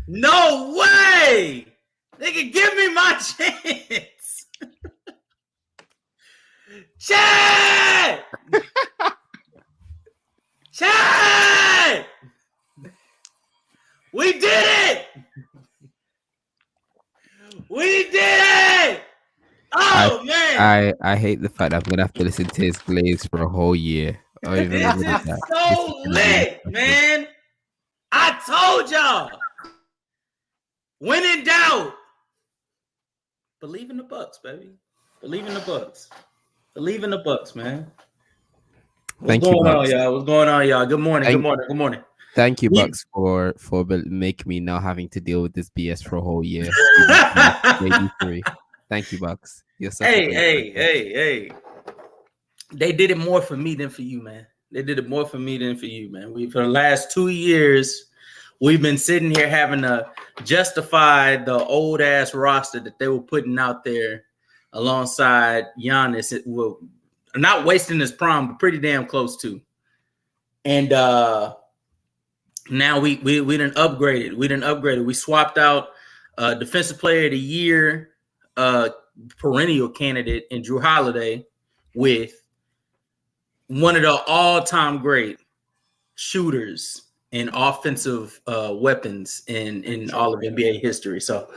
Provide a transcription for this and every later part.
No way! Nigga, give me my chance. Chad! Chad! We did it! We did it! Oh, man. I hate the fact that I'm going to have to listen to his glaze for a whole year. This is so lit, man. I told y'all. When in doubt, believe in the Bucks, baby. Believe in the Bucks. Believe in the Bucks, man. What's going on, y'all? What's going on, y'all? Good morning. Good morning. Thank you, Bucks, for making me now having to deal with this BS for a whole year. Maybe 3. Thank you, Bucks. You're such hey. They did it more for me than for you, man. They did it more for me than for you, man. For the last 2 years, we've been sitting here having to justify the old ass roster that they were putting out there alongside Giannis. It will not wasting his prime, but pretty damn close to. And now we didn't upgrade it. We swapped out Defensive Player of the Year perennial candidate in Drew Holiday with one of the all-time great shooters and offensive weapons in all of NBA history. So,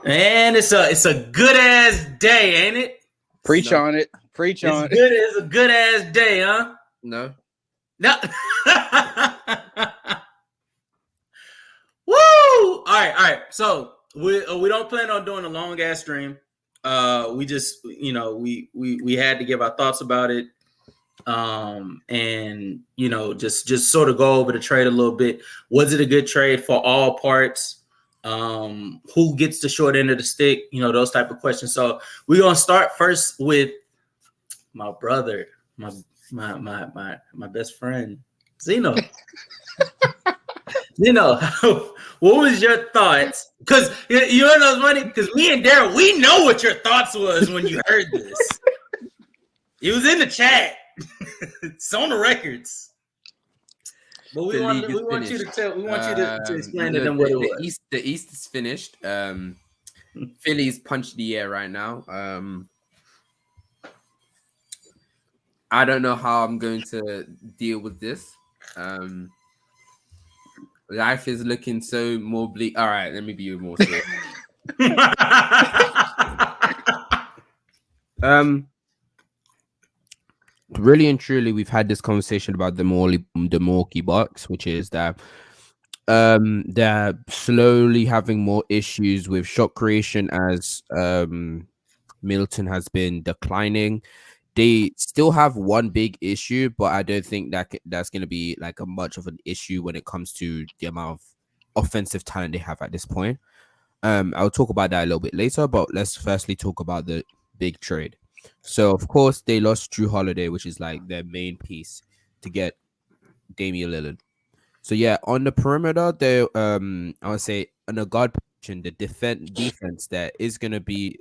man, it's a good ass day, ain't it? Preach on it. It's a good ass day, huh? No. Woo! All right. So we don't plan on doing a long ass stream. We just, we had to give our thoughts about it. And just sort of go over the trade a little bit. Was it a good trade for all parts? Who gets the short end of the stick? Those type of questions. So we're gonna start first with my brother, my best friend, Zeno. Zeno, what was your thoughts? Because you know what's funny? Because me and Daryl, we know what your thoughts was when you heard this. It was in the chat. It's on the records. But we want you to explain to them what it was. The East is finished. Philly's punched the air right now. I don't know how I'm going to deal with this. Life is looking so more bleak. All right, let me be more serious. Really and truly, we've had this conversation about the Milwaukee Bucks, which is that they're slowly having more issues with shot creation as Middleton has been declining. They still have one big issue, but I don't think that's going to be like a much of an issue when it comes to the amount of offensive talent they have at this point. I'll talk about that a little bit later, but let's firstly talk about the big trade. So, of course, they lost Drew Holiday, which is like their main piece to get Damian Lillard. So, yeah, on the perimeter, they I would say on the guard position, the defense there is going to be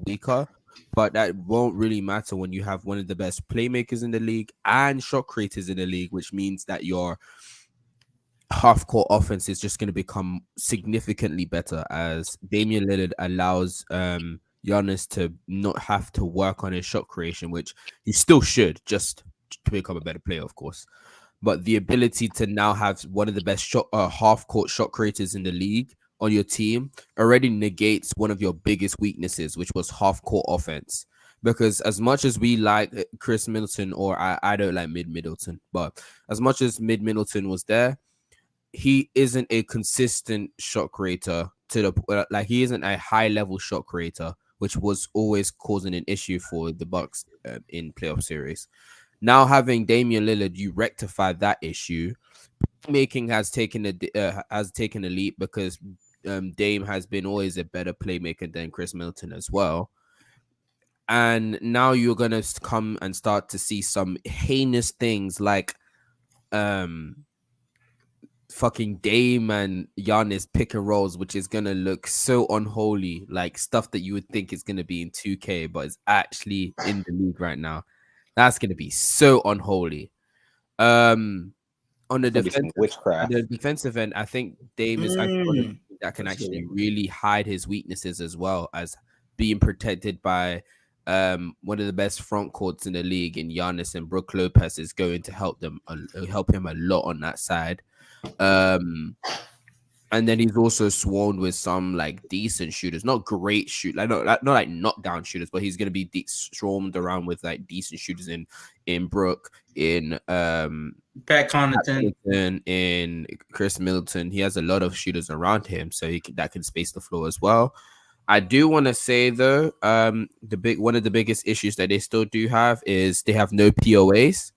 weaker. But that won't really matter when you have one of the best playmakers in the league and shot creators in the league, which means that your half-court offense is just going to become significantly better as Damian Lillard allows Giannis to not have to work on his shot creation, which he still should, just to become a better player, of course. But the ability to now have one of the best half-court shot creators in the league on your team already negates one of your biggest weaknesses, which was half-court offense. Because as much as we like Chris Middleton, or I don't like Middleton, but as much as Middleton was there, he isn't a consistent shot creator he isn't a high-level shot creator, which was always causing an issue for the Bucks in playoff series. Now having Damian Lillard, you rectify that issue. Making has taken a leap because Dame has been always a better playmaker than Chris Middleton as well. And now you're going to come and start to see some heinous things like fucking Dame and Giannis pick and rolls, which is going to look so unholy, like stuff that you would think is going to be in 2K, but it's actually in the league right now. That's going to be so unholy. On the defensive end, I think Dame is actually that can actually really hide his weaknesses as well as being protected by one of the best front courts in the league in Giannis and Brook Lopez is going to help him a lot on that side. And then he's also swarmed with some like decent shooters, not great shooters, not like knockdown shooters, but he's gonna be swarmed around with like decent shooters in Brook, in Pat Connaughton, in Chris Middleton. He has a lot of shooters around him, so that can space the floor as well. I do want to say though, one of the biggest issues that they still do have is they have no POAs,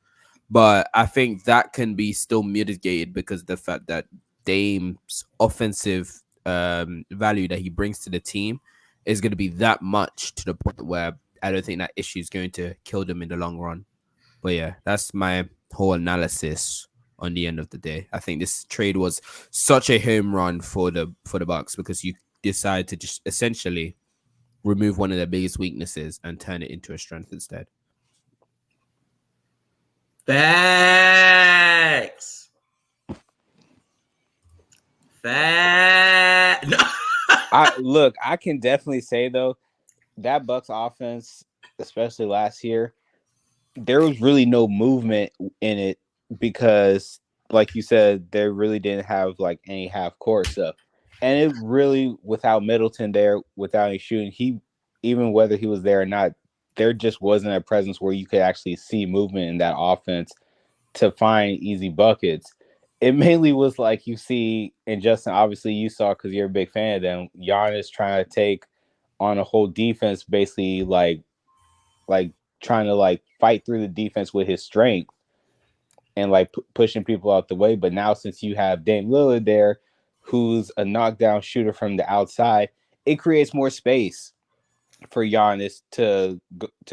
but I think that can be still mitigated because of the fact that Dame's offensive value that he brings to the team is going to be that much to the point where I don't think that issue is going to kill them in the long run. But yeah, that's my whole analysis on the end of the day. I think this trade was such a home run for the Bucks because you decide to just essentially remove one of their biggest weaknesses and turn it into a strength instead. Facts. I can definitely say though, that Bucks offense, especially last year, there was really no movement in it because, like you said, they really didn't have like any half court stuff. And it really, without Middleton there, without any shooting, even whether he was there or not, there just wasn't a presence where you could actually see movement in that offense to find easy buckets. It mainly was like you see, and Justin, obviously you saw because you're a big fan of them, Giannis trying to take on a whole defense, basically like trying to like fight through the defense with his strength and like pushing people out the way. But now since you have Dame Lillard there, who's a knockdown shooter from the outside, it creates more space for Giannis to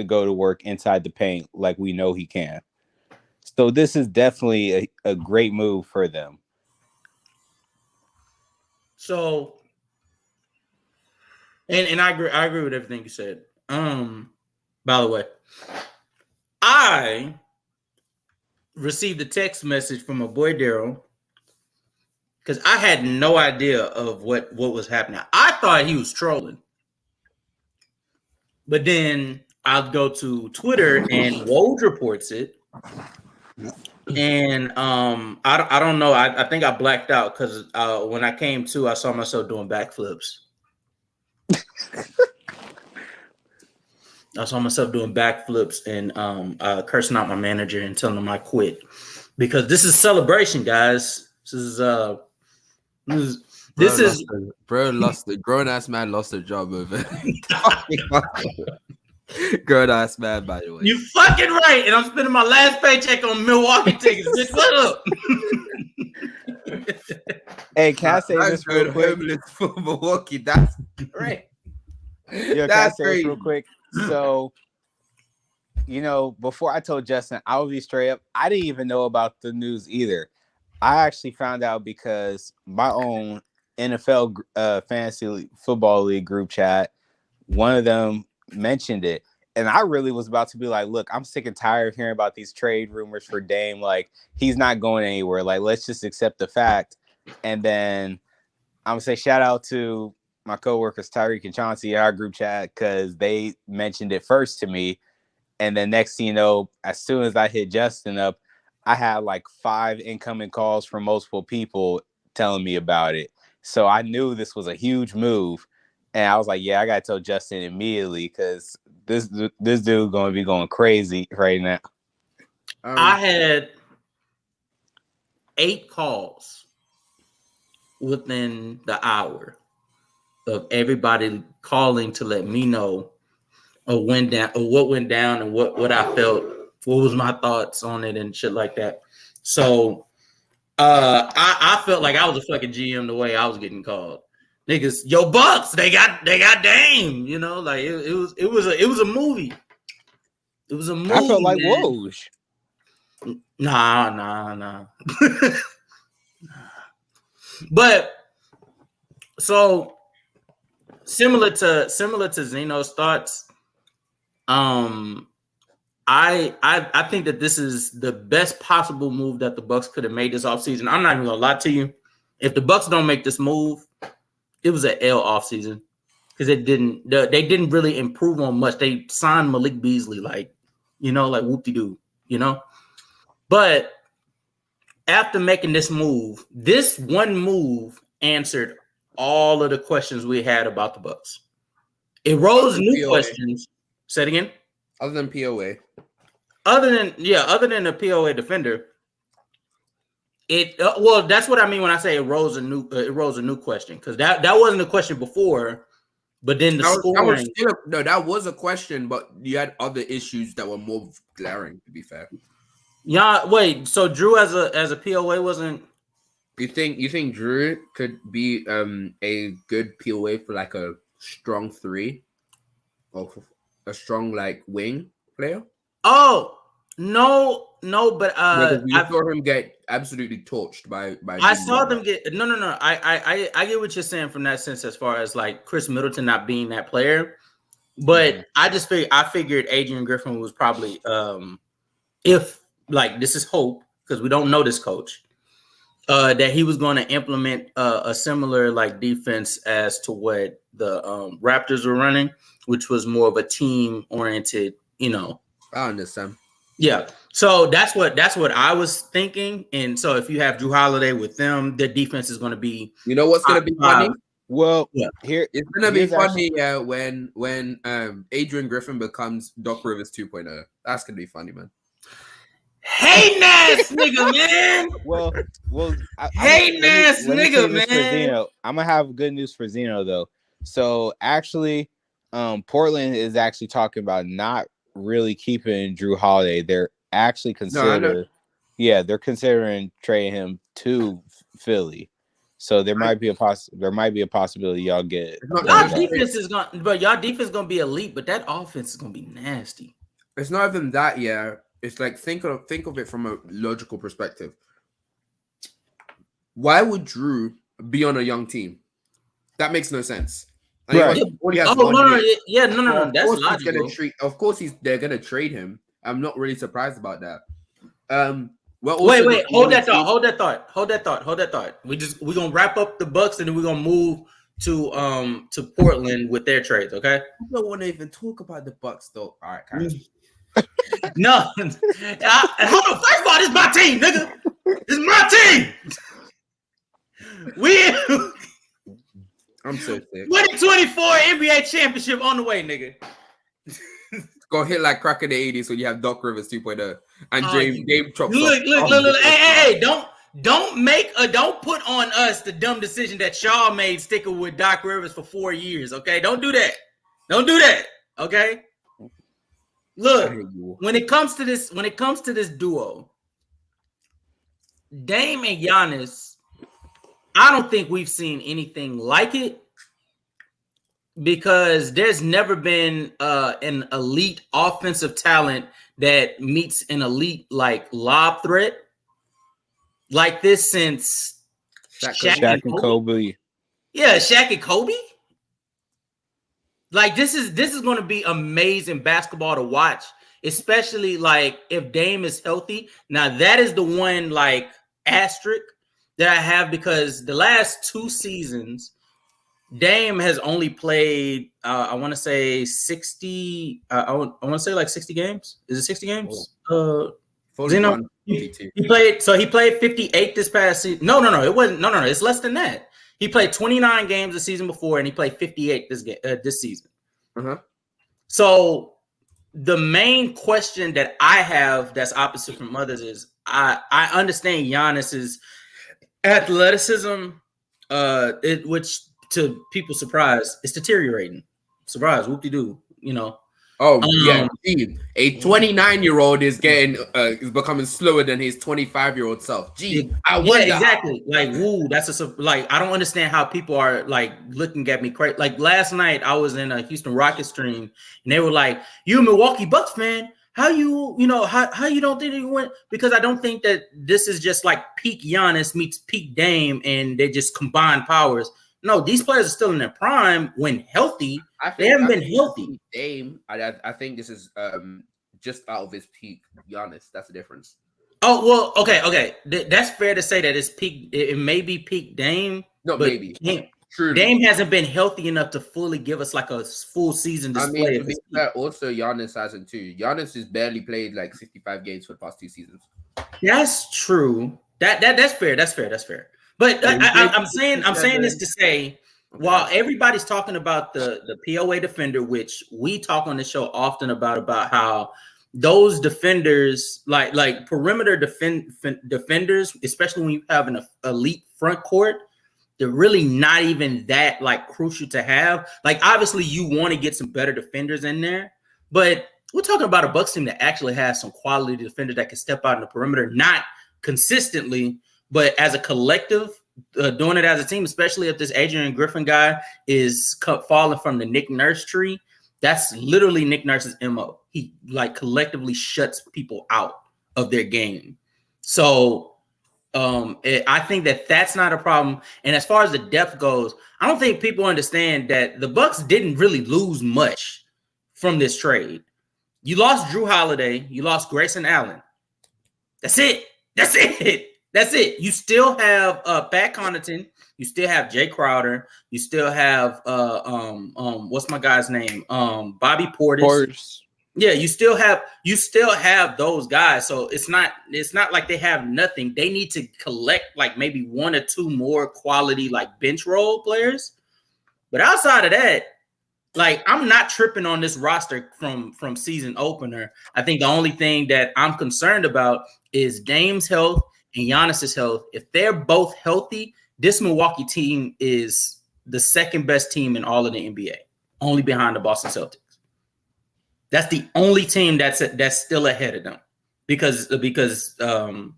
go to work inside the paint like we know he can. So this is definitely a great move for them. So, and I agree with everything you said. By the way, I received a text message from my boy Daryl because I had no idea of what was happening. I thought he was trolling, but then I'll go to Twitter and Woj reports it. And I don't know. I think I blacked out because when I came to, I saw myself doing backflips. I saw myself doing backflips and cursing out my manager and telling him I quit because this is celebration, guys. The grown ass man lost their job over. Grown ass man, by the way. You fucking right. And I'm spending my last paycheck on Milwaukee tickets. Bitch, what up? Hey, can I say this real quick? For Milwaukee, that's great. Yo, can I say this real quick? So, before I told Justin, I would be straight up. I didn't even know about the news either. I actually found out because my own NFL fantasy football league group chat, one of them mentioned it. And I really was about to be like, look, I'm sick and tired of hearing about these trade rumors for Dame. Like, he's not going anywhere. Like, let's just accept the fact. And then I'm going to say shout out to my coworkers, Tyreek and Chauncey, in our group chat, because they mentioned it first to me. And then next thing you know, as soon as I hit Justin up, I had like 5 incoming calls from multiple people telling me about it. So I knew this was a huge move. And I was like, yeah, I got to tell Justin immediately because this dude going to be going crazy right now. I had 8 calls within the hour of everybody calling to let me know what went down and what I felt, what was my thoughts on it and shit like that. So I felt like I was a fucking GM the way I was getting called. Niggas, yo, Bucks, they got Dame, like it was a movie. It was a movie. I felt like Woj. Nah. But so similar to Zeno's thoughts, I think that this is the best possible move that the Bucks could have made this offseason. I'm not even gonna lie to you. If the Bucks don't make this move, it was an L offseason because they didn't really improve on much. They signed Malik Beasley, like whoop-de-doo, But after making this one move answered all of the questions we had about the Bucks. It rose new questions. Say it again. Other than POA. Other than a POA defender. That's what I mean when I say it rose a new question, because that wasn't a question before, but then scoring. That was a question, but you had other issues that were more glaring, to be fair. Yeah, wait. So Drew as a POA wasn't. You think Drew could be a good POA for like a strong 3 or a strong like wing player? Oh no, but I saw him get absolutely torched by. I saw them get no. I get what you're saying from that sense as far as like Chris Middleton not being that player, but I figured Adrian Griffin was probably if like this is hope because we don't know this coach. That he was going to implement a similar like defense as to what the Raptors were running, which was more of a team oriented, I understand. Yeah. So that's what I was thinking. And so if you have Drew Holiday with them, their defense is going to be. You know what's going to be funny? Well, here it's going to be funny when Adrian Griffin becomes Doc Rivers 2.0. That's going to be funny, man. Hating ass nigga, man. Well, hating ass nigga, man. I'm gonna have good news for Zeno though. So actually, Portland is actually talking about not really keeping Drew Holiday. They're actually considering trading him to Philly. So there might be a possibility y'all get. Y'all defense is gonna be elite, but that offense is gonna be nasty. It's not even that, yeah. It's like think of it from a logical perspective. Why would Drew be on a young team? That makes no sense. Right. No. That's logical. Of course, they're gonna trade him. I'm not really surprised about that. Wait. Hold that thought. We're gonna wrap up the Bucks and then we're gonna move to Portland with their trades. Okay. I don't want to even talk about the Bucks though. All right, Kyle. No, hold on. First of all, this is my team, nigga. This is my team. I'm so sick. 2024 NBA championship on the way, nigga. Go hit like crack in the 80s when you have Doc Rivers 2.0 and James Chop. Look. Hey, don't put on us the dumb decision that Shaw made sticking with Doc Rivers for 4 years. Okay, don't do that. Okay. Look, when it comes to this duo, Dame and Giannis, I don't think we've seen anything like it because there's never been an elite offensive talent that meets an elite like lob threat like this since Shaq and Kobe. Yeah, Shaq and Kobe. Like this is going to be amazing basketball to watch, especially like if Dame is healthy. Now that is the one like asterisk that I have because the last 2 seasons, Dame has only played. I want to say 60. I want to say like 60 games. Is it 60 games? Zeno? He played. So he played 58 this past season. No. It wasn't. No. It's less than that. He played 29 games the season before, and he played 58 this season. Uh-huh. So the main question that I have that's opposite from others is I understand Giannis's athleticism, which to people's surprise, is deteriorating. Surprise, whoop-de-doo, Oh, yeah. A 29-year-old is is becoming slower than his 25-year-old self. I wonder. Yeah, exactly. Like, woo, I don't understand how people are like looking at me crazy. Like last night, I was in a Houston Rockets stream, and they were like, "You a Milwaukee Bucks fan? How you don't think you win?" Because I don't think that this is just like peak Giannis meets peak Dame, and they just combine powers. No, these players are still in their prime when healthy. They haven't been healthy. Dame, I think this is just out of his peak. Giannis, that's the difference. Oh well, okay. That's fair to say that it's peak. It may be peak Dame. No, maybe. Truly. Dame hasn't been healthy enough to fully give us like a full season display. To be fair, also Giannis hasn't too. Giannis has barely played like 65 games for the past 2 seasons. That's true. That's fair. That's fair. But I'm saying this to say, while everybody's talking about the POA defender, which we talk on the show often about how those defenders, like perimeter defenders, especially when you have an elite front court, they're really not even that like crucial to have. Like obviously you want to get some better defenders in there, but we're talking about a Bucks team that actually has some quality defenders that can step out in the perimeter, not consistently, but as a collective, doing it as a team, especially if this Adrian Griffin guy is falling from the Nick Nurse tree. That's literally Nick Nurse's MO. He like collectively shuts people out of their game. So I think that's not a problem. And as far as the depth goes, I don't think people understand that the Bucks didn't really lose much from this trade. You lost Drew Holiday. You lost Grayson Allen. That's it. You still have Pat Connaughton. You still have Jay Crowder. You still have what's my guy's name? Bobby Portis. Yeah, you still have those guys. So it's not like they have nothing. They need to collect like maybe 1 or 2 more quality like bench role players. But outside of that, like I'm not tripping on this roster from season opener. I think the only thing that I'm concerned about is Dame's health and Giannis's health. If they're both healthy, this Milwaukee team is the second best team in all of the NBA, only behind the Boston Celtics. That's the only team that's still ahead of them, because when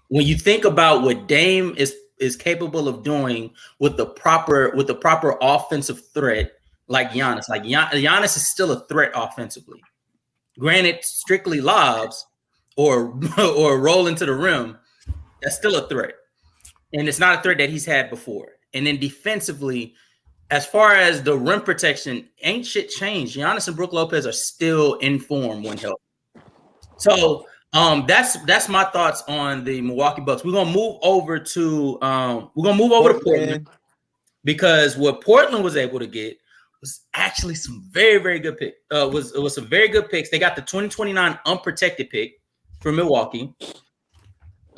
you think about what Dame is capable of doing with the proper offensive threat, like Giannis is still a threat offensively. Granted, strictly lobs or rolling to the rim, that's still a threat. And it's not a threat that he's had before. And then defensively, as far as the rim protection, ain't shit changed. Giannis and Brook Lopez are still in form when healthy. So that's my thoughts on the Milwaukee Bucks. We're gonna move over to Portland, because what Portland was able to get was actually some very, very good pick. Was some very good picks. They got the 2029 unprotected pick for Milwaukee.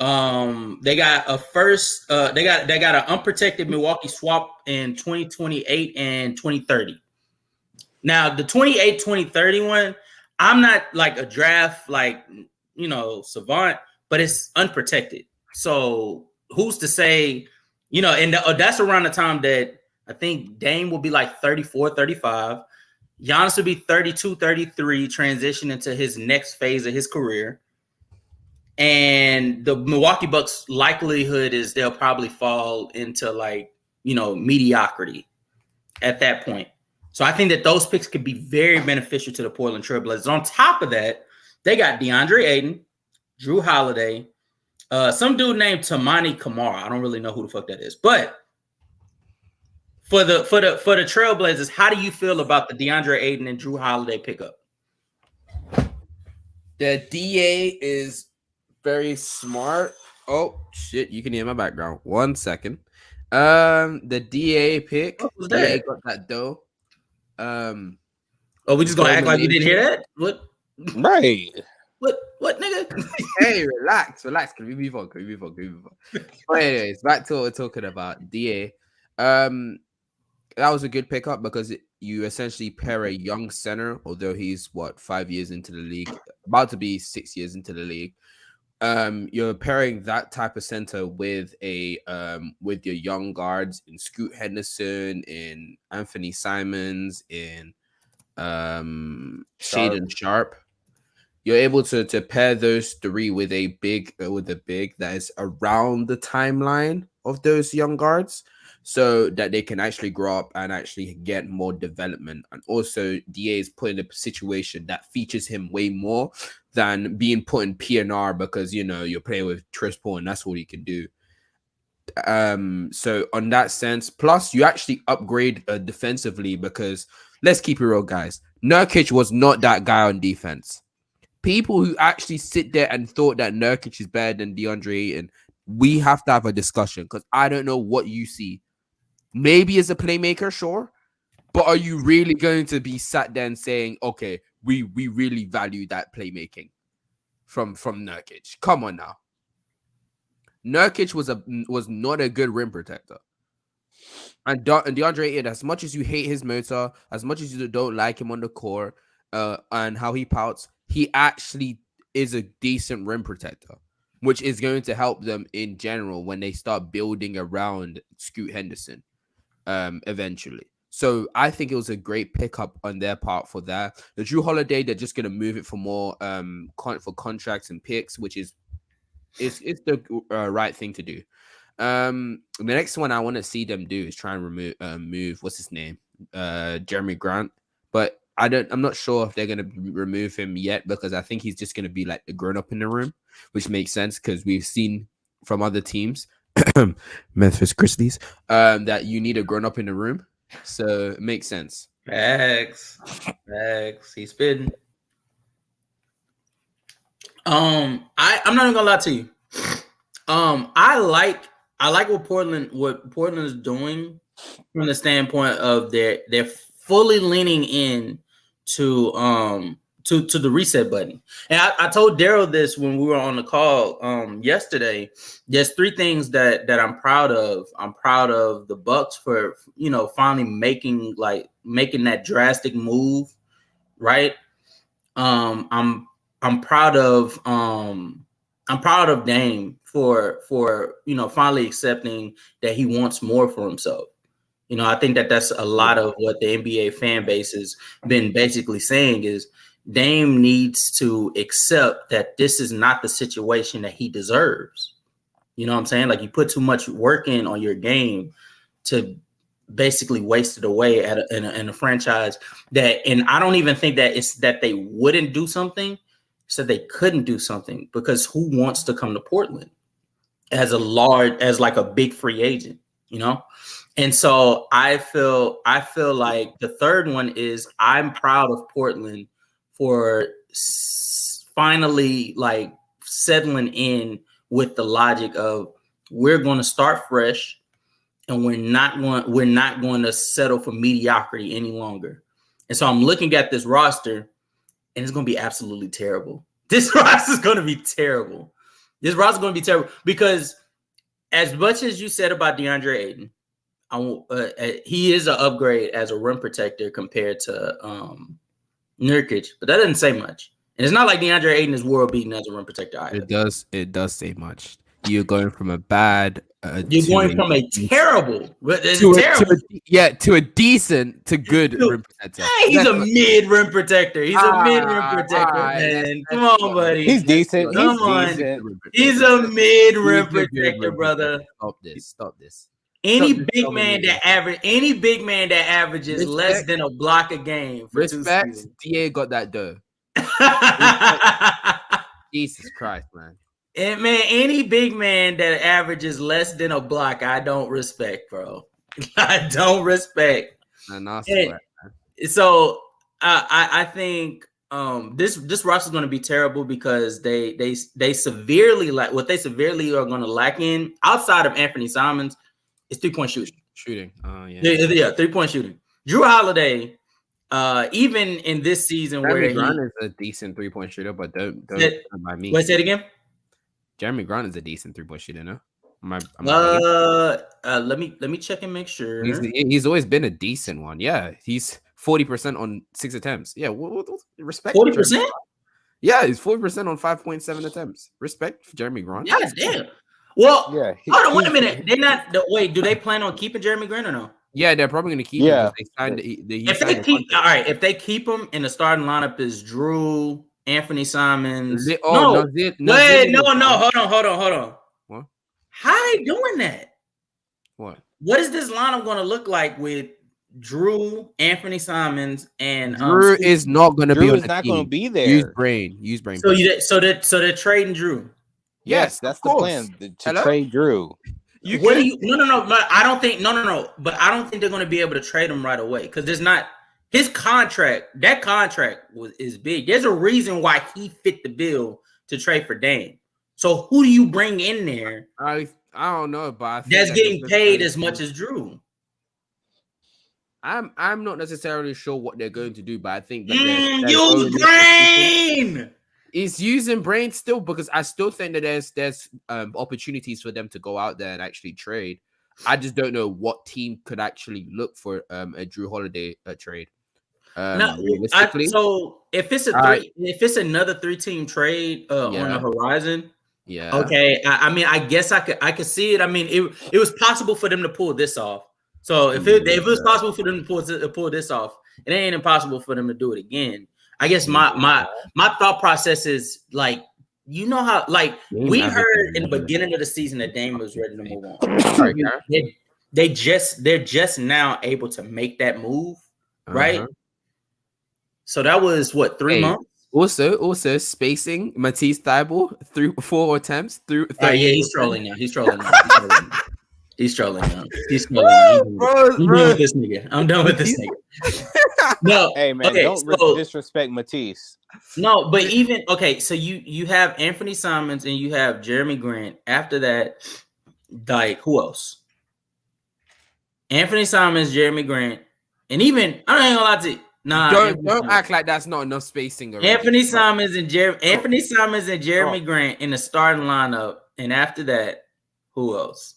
They got a first. They got an unprotected Milwaukee swap in 2028 and 2030. Now the 2030 one, I'm not like a draft savant, but it's unprotected. So who's to say, and that's around the time that I think Dame will be like 34, 35. Giannis will be 32, 33, transition into his next phase of his career. And the Milwaukee Bucks likelihood is they'll probably fall into mediocrity at that point. So I think that those picks could be very beneficial to the Portland Trailblazers. On top of that, they got DeAndre Ayton, Drew Holiday, some dude named Tamani Kamara. I don't really know who the fuck that is. But for the Trailblazers, how do you feel about the DeAndre Ayton and Drew Holiday pickup? The DA is very smart. Oh shit! You can hear my background. 1 second. The DA pick. What was that? DA got that dough. We just gonna act like we didn't hear that? What? Right. What, nigga? Hey, relax. Can we move on? But anyways, back to what we're talking about. DA. That was a good pickup because you essentially pair a young center, although he's 5 years into the league, about to be 6 years into the league. You're pairing that type of center with with your young guards in Scoot Henderson, in Anthony Simons, in Shaden Sharp. You're able to pair those three with a big that is around the timeline of those young guards, so that they can actually grow up and actually get more development. And also, DA is put in a situation that features him way more than being put in PNR because you're playing with Chris Paul and that's what he can do. So on that sense, plus you actually upgrade defensively because let's keep it real, guys. Nurkic was not that guy on defense. People who actually sit there and thought that Nurkic is better than DeAndre Ayton, we have to have a discussion because I don't know what you see. maybe as a playmaker, sure. But are you really going to be sat there and saying, okay, we really value that playmaking from Nurkic? Come on now. Nurkic was not a good rim protector. And DeAndre Ayton, as much as you hate his motor, as much as you don't like him on the court, and how he pouts, he actually is a decent rim protector, which is going to help them in general when they start building around Scoot Henderson, eventually. So I think it was a great pickup on their part for that. The Drew Holiday, they're just going to move it for more for contracts and picks, which is it's the right thing to do. The next one I want to see them do is try and move what's his name, Jeremy Grant, but I'm not sure if they're gonna remove him yet because I think he's just gonna be like the grown up in the room, which makes sense because we've seen from other teams, Memphis Grizzlies, that you need a grown up in the room, so it makes sense. Facts, he's spitting. I'm not even gonna lie to you. I like what Portland is doing from the standpoint of they're fully leaning in to the reset button. And I told Daryl this when we were on the call yesterday. There's three things that I'm proud of. I'm proud of the Bucks for finally making that drastic move, right? I'm proud of Dame for finally accepting that he wants more for himself. I think that's a lot of what the NBA fan base has been basically saying is Dame needs to accept that this is not the situation that he deserves. You know what I'm saying? Like you put too much work in on your game to basically waste it away in a franchise and I don't even think that it's that they wouldn't do something. So they couldn't do something because who wants to come to Portland as like a big free agent, And so I feel like the third one is I'm proud of Portland for finally like settling in with the logic of we're going to start fresh and we're not going to settle for mediocrity any longer. And so I'm looking at this roster and it's going to be absolutely terrible. This roster is going to be terrible. Because as much as you said about DeAndre Ayton, he is an upgrade as a rim protector compared to Nurkic, but that doesn't say much. And it's not like DeAndre Ayton is world beating as a rim protector either. It does say much. You're going from a bad. You're going from a terrible, to a decent to good rim protector. Hey, he's a mid rim protector. He's a mid rim protector, man. Come on, buddy. He's decent. Come on. He's a mid rim protector, brother. Stop this. Any big man that averages less than a block a game for respect, 2 seasons. DA got that dough. Jesus Christ, man. And man, any big man that averages less than a block, I don't respect, bro. I don't respect. So I think this roster is going to be terrible because they severely are going to lack in outside of Anthony Simons. It's 3-point shooting. Yeah, 3-point shooting. Drew Holiday, even in this season, Jeremy Grant is a decent 3-point shooter, but don't mind me. Wait, say it again. Jeremy Grant is a decent 3-point shooter, no? Let me check and make sure. He's always been a decent one. Yeah, he's 40% on 6 attempts. Yeah, respect. 40%. Yeah, he's 40% on 5.7 attempts. Respect for Jeremy Grant. Yeah, damn. Well, yeah. Hold on, wait a minute. They're not. Wait, do they plan on keeping Jeremy Grant or no? Yeah, they're probably going to keep him. They signed. If they keep him in the starting lineup is Drew, Anthony Simons. Hold on. What? How are they doing that? What is this lineup going to look like with Drew, Anthony Simons, and Drew is not going to be on the team. Not going to be there. Use brain. So they're trading Drew. Yes, that's the plan to trade Drew. No. But I don't think But I don't think they're going to be able to trade him right away because there's not his contract. That contract is big. There's a reason why he fit the bill to trade for Dame. So who do you bring in there? I don't know, but that's getting paid as much as Drew. I'm not necessarily sure what they're going to do, but I think that use brain. It's using brain still, because I still think that there's opportunities for them to go out there and actually trade. I just don't know what team could actually look for a Drew Holiday trade. Realistically, so if it's if it's another 3-team trade on the horizon, okay. I mean, I guess I could see it. I mean, it was possible for them to pull this off. So if it was possible for them to pull this off, it ain't impossible for them to do it again. I guess my thought process is like, you know how, like, we heard in the beginning of the season that Dame was ready to move on. They're just now able to make that move, right? So that was what, 3 months. Also spacing. Matisse Thybulle 4 attempts through. Yeah, he's trolling now. He's trolling now. He's trolling now. I'm done with this nigga. I'm done with this nigga. No, hey man, don't disrespect Matisse. No, but even so you have Anthony Simons and you have Jeremy Grant. After that, like, who else? Anthony Simons, Jeremy Grant, and even I ain't gonna lie to you. Nah, don't act like that's not enough spacing already. Anthony Simons and Jeremy Grant in the starting lineup, and after that, who else?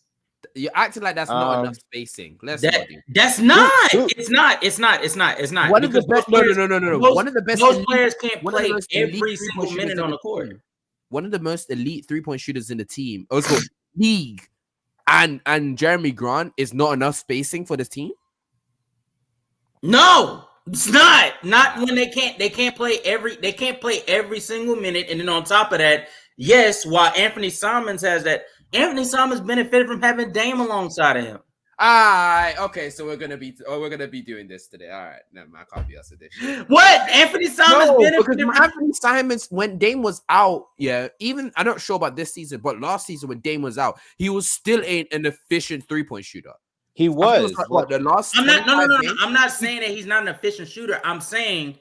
You're acting like that's not enough spacing. That's not. It's not. One of the best. No. One of the best. Those players can't play every single minute on the court. One of the most elite 3-point shooters in the team, also league, and Jeremy Grant is not enough spacing for this team. No, it's not. Not when they can't play every single minute, and then on top of that, yes, while Anthony Simons has that. Anthony Simons benefited from having Dame alongside of him. All right, okay, so we're gonna be doing this today. All right, never mind, I can't be us today. What? Anthony Simons benefited from Anthony Simons when Dame was out. Yeah, even I'm not sure about this season, but last season when Dame was out, he was still an efficient 3-point shooter. He was. The last. No. I'm not saying that he's not an efficient shooter. I'm saying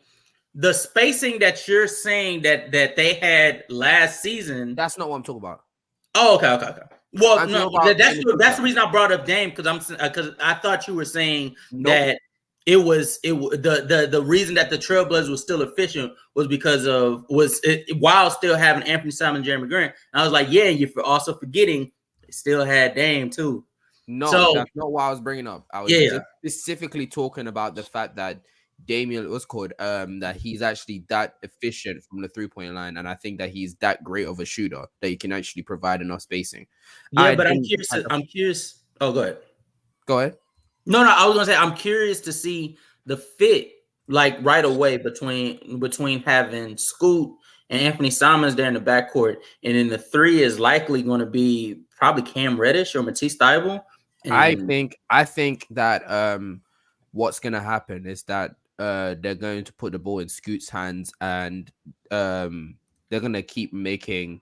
the spacing that you're saying that they had last season. That's not what I'm talking about. Oh, okay. Well, no, that's the reason I brought up Dame, because I thought you were saying that it was the reason that the Trailblazers was still efficient was because of while still having Anthony Simons and Jeremy Grant. And I was like, yeah, you're also forgetting they still had Dame too. No, that's not what I was bringing up. I was specifically talking about the fact that Damian that he's actually that efficient from the 3-point line, and I think that he's that great of a shooter that he can actually provide enough spacing. But I'm curious. Oh, go ahead. No, I was gonna say I'm curious to see the fit, like, right away between having Scoot and Anthony Simons there in the backcourt, and then the 3 is likely going to be probably Cam Reddish or Matisse Thybulle. I think that what's gonna happen is that they're going to put the ball in Scoot's hands, and they're gonna keep making.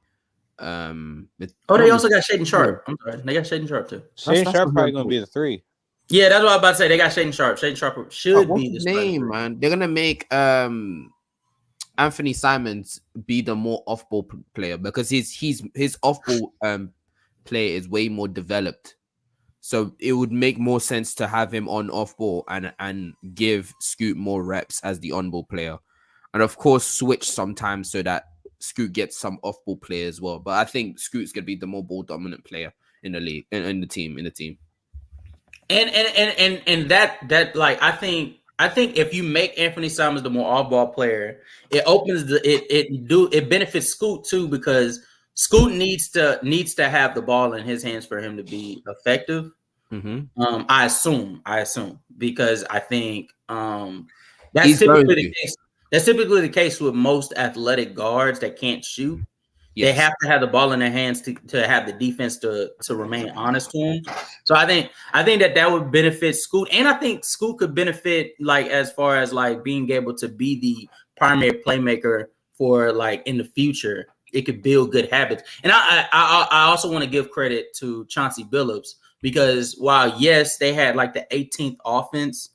They also got Shaedon Sharpe. I'm sorry, they got Shaedon Sharpe too. Shaedon Sharpe probably gonna be the 3. Yeah, that's what I was about to say. They got Shaedon Sharpe. Shaedon Sharpe should be the name, man. They're gonna make Anthony Simons be the more off-ball player, because his off-ball play is way more developed. So it would make more sense to have him on off-ball and give Scoot more reps as the on-ball player, and of course switch sometimes so that Scoot gets some off-ball play as well. But I think Scoot's gonna be the more ball dominant player in the league, in the team. And that like I think if you make Anthony Simons the more off-ball player, it opens it benefits Scoot too, because Scoot needs to have the ball in his hands for him to be effective. Mm-hmm. I assume because I think that's typically the case. That's typically the case with most athletic guards that can't shoot. Yes. They have to have the ball in their hands to have the defense to remain honest to them. So I think that would benefit Scoot, and I think Scoot could benefit, like, as far as like being able to be the primary playmaker for, like, in the future. It could build good habits. And I also want to give credit to Chauncey Billups, because while yes they had like the 18th offense,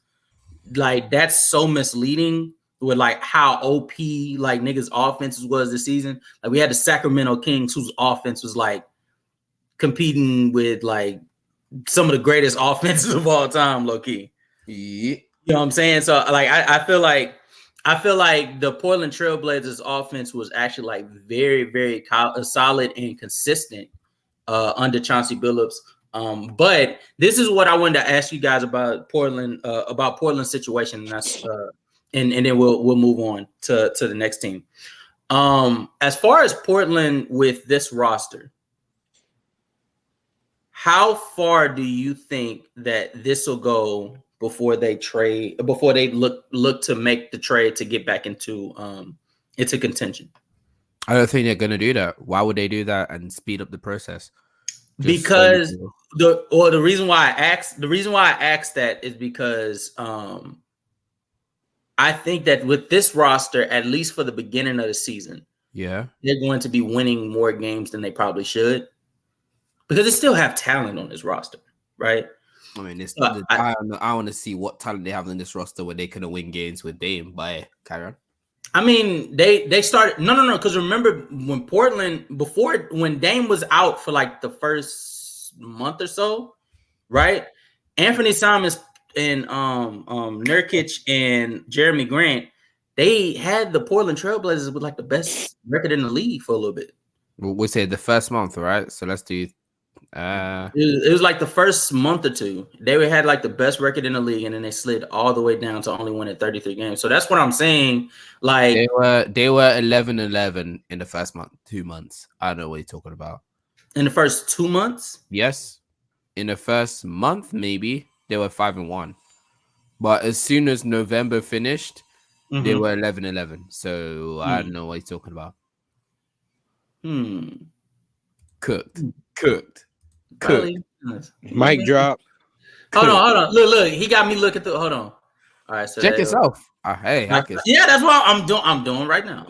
like that's so misleading with like how OP like niggas' offenses was this season. Like we had the Sacramento Kings, whose offense was like competing with like some of the greatest offenses of all time, low key. Yeah. You know what I'm saying? So like I feel like the Portland Trailblazers offense was actually like very, very solid and consistent under Chauncey Billups. But this is what I wanted to ask you guys about Portland's situation, and that's and then we'll move on to the next team. As far as Portland with this roster, how far do you think that this will go before they look to make the trade to get back into contention? I don't think they're going to do that. Why would they do that and speed up the process? Because the reason why I asked that is because I think that with this roster, at least for the beginning of the season, they're going to be winning more games than they probably should, because they still have talent on this roster, right? I mean, I want to see what talent they have on this roster where they can win games with Dame. By Kyron. I mean, they started no, because remember when when Dame was out for like the first month or so, right? Anthony Simons and Nurkic and Jeremy Grant, they had the Portland Trailblazers with like the best record in the league for a little bit. We said the first month, right? So let's do. It was like the first month or two. They had like the best record in the league, and then they slid all the way down to only winning 33 games. So that's what I'm saying. Like they were 11-11 in the first 2 months. I don't know what you're talking about. In the first 2 months? Yes. In the first month, maybe they were 5-1. But as soon as November finished, they were 11-11. So I don't know what you're talking about. Cooked. Mic drop. Hold on. Look. He got me looking through. Hold on. All right. So check yourself. Hey, yeah, that's what I'm doing right now.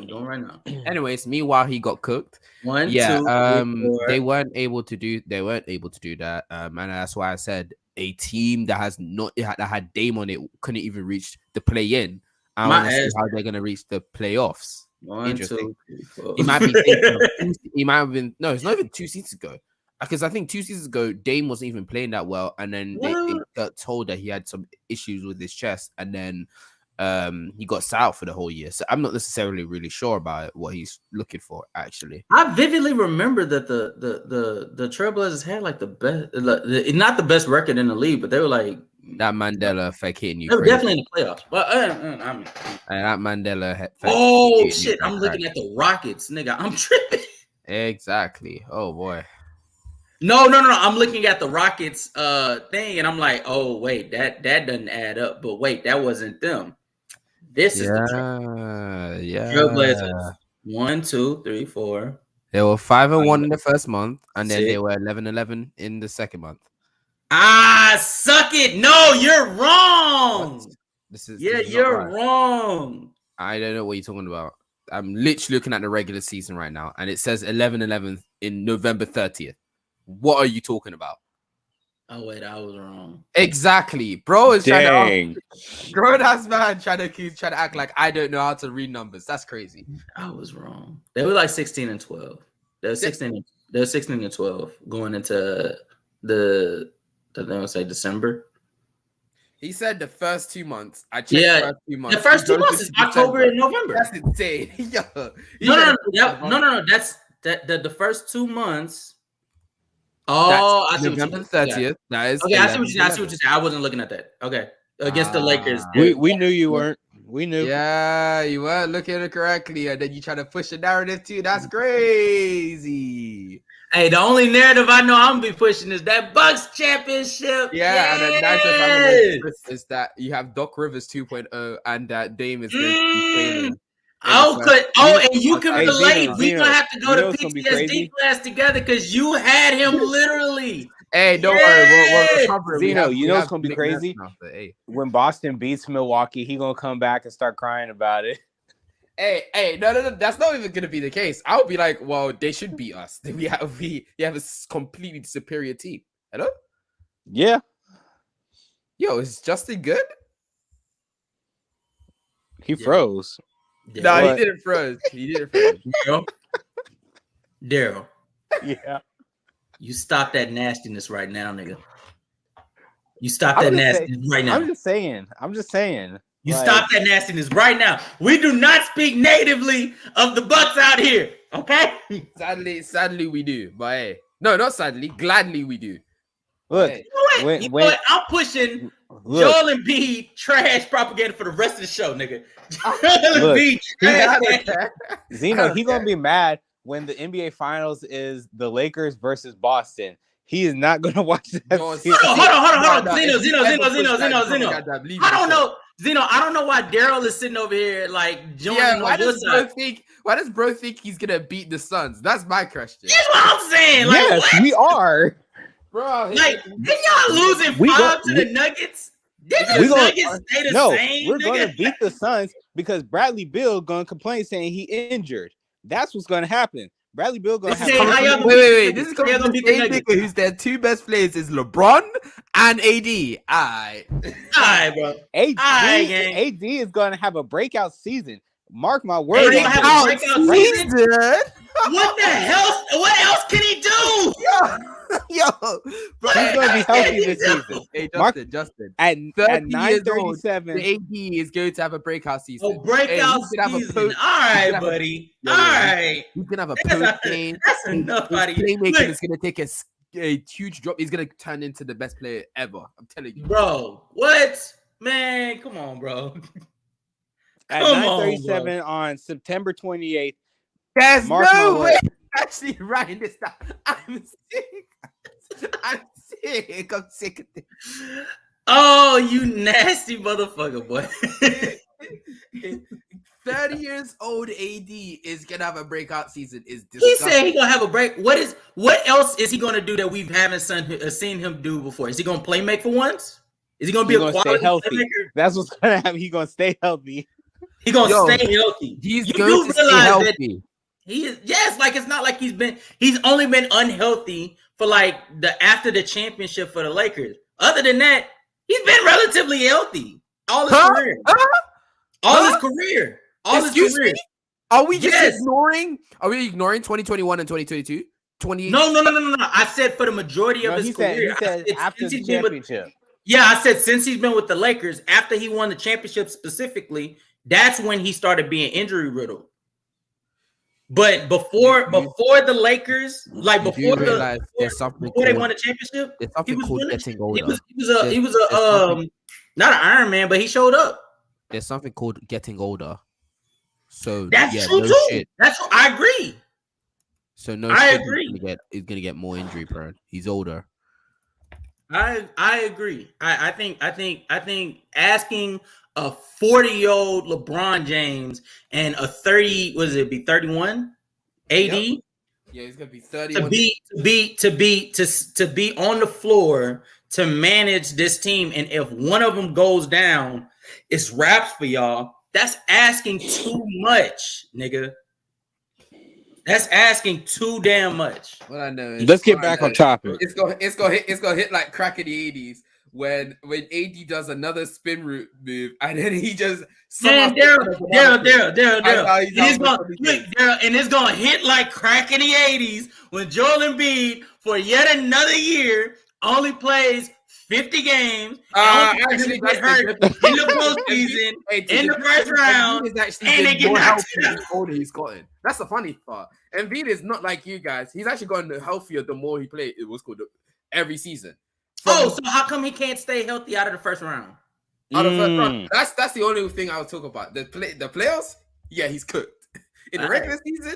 Anyways, meanwhile, he got cooked. 1, 2, 3, 4. They weren't able to do that. And that's why I said a team that had Dame on it couldn't even reach the play-in. I want to see how they're gonna reach the playoffs. 1, 2, 3, 4. He might be. He might have been. No, it's not even 2 seasons ago. Because I think 2 seasons ago, Dame wasn't even playing that well, and then they got told that he had some issues with his chest, and then he got sat out for the whole year. So I'm not necessarily really sure about what he's looking for. Actually, I vividly remember that the Trailblazers had like the best, not the best record in the league, but they were like that Mandela effect hitting you. They were definitely in the playoffs, but and that Mandela effect. Oh shit! I'm looking at the Rockets, nigga. I'm tripping. Exactly. Oh boy. No. I'm looking at the Rockets thing, and I'm like, oh wait, that doesn't add up. But wait, that wasn't them. This is the Trailblazers. 1, 2, 3, 4. They were 5-1 in the first month, and then they were 11-11 in the second month. Suck it. No, you're wrong. You're wrong. I don't know what you're talking about. I'm literally looking at the regular season right now, and it says 11-11 in November 30th. What are you talking about? Oh wait, I was wrong. Exactly, bro. Is trying to grown ass man trying to act like I don't know how to read numbers. That's crazy. I was wrong. They were like 16-12. They were 16-12 going into the December. He said the first 2 months. I checked the first 2 months. The first 2 months is October and November. That's insane. No. That's the first 2 months. Oh, I see November 30th. That is okay. I see what you said. I wasn't looking at that. Okay, against the Lakers. We knew you weren't. We knew. Yeah, you weren't looking at it correctly, and then you try to push the narrative too. That's crazy. Hey, the only narrative I know I'm gonna be pushing is that Bucks championship. Yeah, and the nice is that you have Doc Rivers 2.0 and that Dame is going to be playing. And you can relate. We're gonna have to go to PTSD class together because you had him literally. Hey, don't worry, we'll recover. Zeno, you know it's gonna be crazy. When Boston beats Milwaukee, he's gonna come back and start crying about it. Hey, no, that's not even gonna be the case. I would be like, well, they should beat us. We have a completely superior team. Hello? Yeah. Yo, is Justin good? He froze. No, he didn't froze. Daryl. Yeah. You stop that nastiness right now, nigga. You stop that nastiness right now. I'm just saying. You stop that nastiness right now. We do not speak natively of the Bucks out here, okay? Sadly we do, but hey, no, not sadly, gladly we do. Look, you know what? I'm pushing Joel Embiid trash propaganda for the rest of the show, nigga. Joel Embiid trash. Zeno, he's gonna be mad when the NBA Finals is the Lakers versus Boston. He is not gonna watch that. Hold on. Zeno. I don't know. Zeno, I don't know why Daryl is sitting over here like joining on why does bro think he's gonna beat the Suns? That's my question. That's what I'm saying. Like, yes, what? we are. Bro, like, then y'all losing 5 to the Nuggets? Didn't the Nuggets stay the same? We're gonna beat the Suns because Bradley Beal gonna complain saying he injured. That's what's gonna happen. Bradley Beal gonna have. Wait. This is gonna be the same nigga who's their two best players is LeBron and AD. Alright, bro. AD is gonna have a breakout season. Mark my words. What the hell? What else can he do? Yo, bro, he's gonna be healthy this season. Hey, Justin, at 9:37, AD is going to have a breakout season. Oh, breakout season. All right, buddy. All right. He's gonna have a post game. That's enough, buddy. Playmaking is gonna take a huge drop. He's gonna turn into the best player ever. I'm telling you, bro. What, man? Come on, bro. At 9:37 on September 28th. There's no way. Actually writing this down. I'm sick of this. Oh, you nasty motherfucker, boy. 30 years old AD is gonna have a breakout season. Is he said he gonna have a break? What else is he gonna do that we haven't seen him do before? Is he gonna play make for once? Is he gonna be a quality stay healthy? playmaker? That's what's gonna happen. He's gonna stay healthy. He's gonna stay healthy. He's going to stay healthy. He is, yes, like it's not like he's only been unhealthy for like after the championship for the Lakers. Other than that, he's been relatively healthy all his career. All his career. Are we just ignoring? Are we ignoring 2021 and 2022? No. I said for the majority of his career. He said after the championship. I said since he's been with the Lakers, after he won the championship specifically, that's when he started being injury riddled. But before the Lakers, like before they won the championship, he was getting older. He was a not an Iron Man, but he showed up. There's something called getting older. So that's true too. Shit. That's what I agree. So I agree. He's gonna get more injury prone. He's older. I agree. I think asking a 40-year-old LeBron James and a 31 AD. Yep. Yeah, he's gonna be 30 to be on the floor to manage this team, and if one of them goes down, it's wraps for y'all. That's asking too much, nigga. That's asking too damn much. What I know is let's get back on topic. It's gonna hit like crack in the 80s. When AD does another spin route move and then he just Daryl, and it's gonna hit like crack in the 80s when Joel Embiid for yet another year only plays 50 games. Actually get hurt in the postseason in the first round, and they get knocked out. Older he's gotten. That's the funny part. Embiid is not like you guys. He's actually gotten healthier the more he played. It was called every season. So how come he can't stay healthy out of the first round? That's the only thing I would talk about. The playoffs, yeah, he's cooked. In the regular season,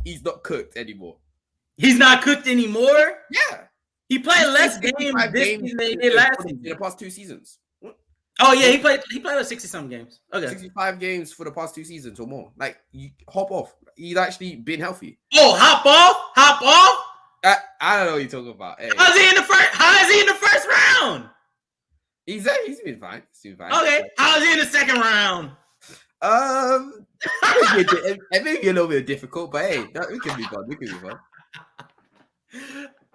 he's not cooked anymore. He's not cooked anymore? Yeah. He played less games this season than he did last season. In the past 2 seasons. Oh yeah, he played like 60-something games. Okay. 65 games for the past 2 seasons or more. Like, you hop off. He's actually been healthy. Oh, hop off? I don't know what you're talking about. Hey. How is he in the first round? He's been fine. Okay. How is he in the second round? It may be a little bit difficult, but hey, we can be fun.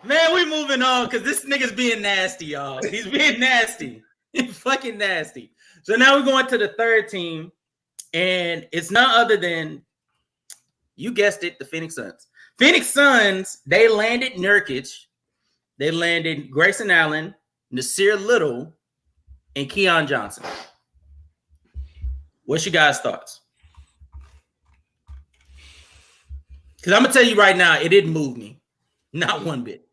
Man, we moving on because this nigga's being nasty, y'all. He's being nasty. He's fucking nasty. So now we're going to the third team, and it's none other than, you guessed it, the Phoenix Suns. Phoenix Suns, they landed Nurkic. They landed Grayson Allen. Nasir Little, and Keon Johnson. What's your guys' thoughts? Because I'm gonna tell you right now, it didn't move me, not one bit.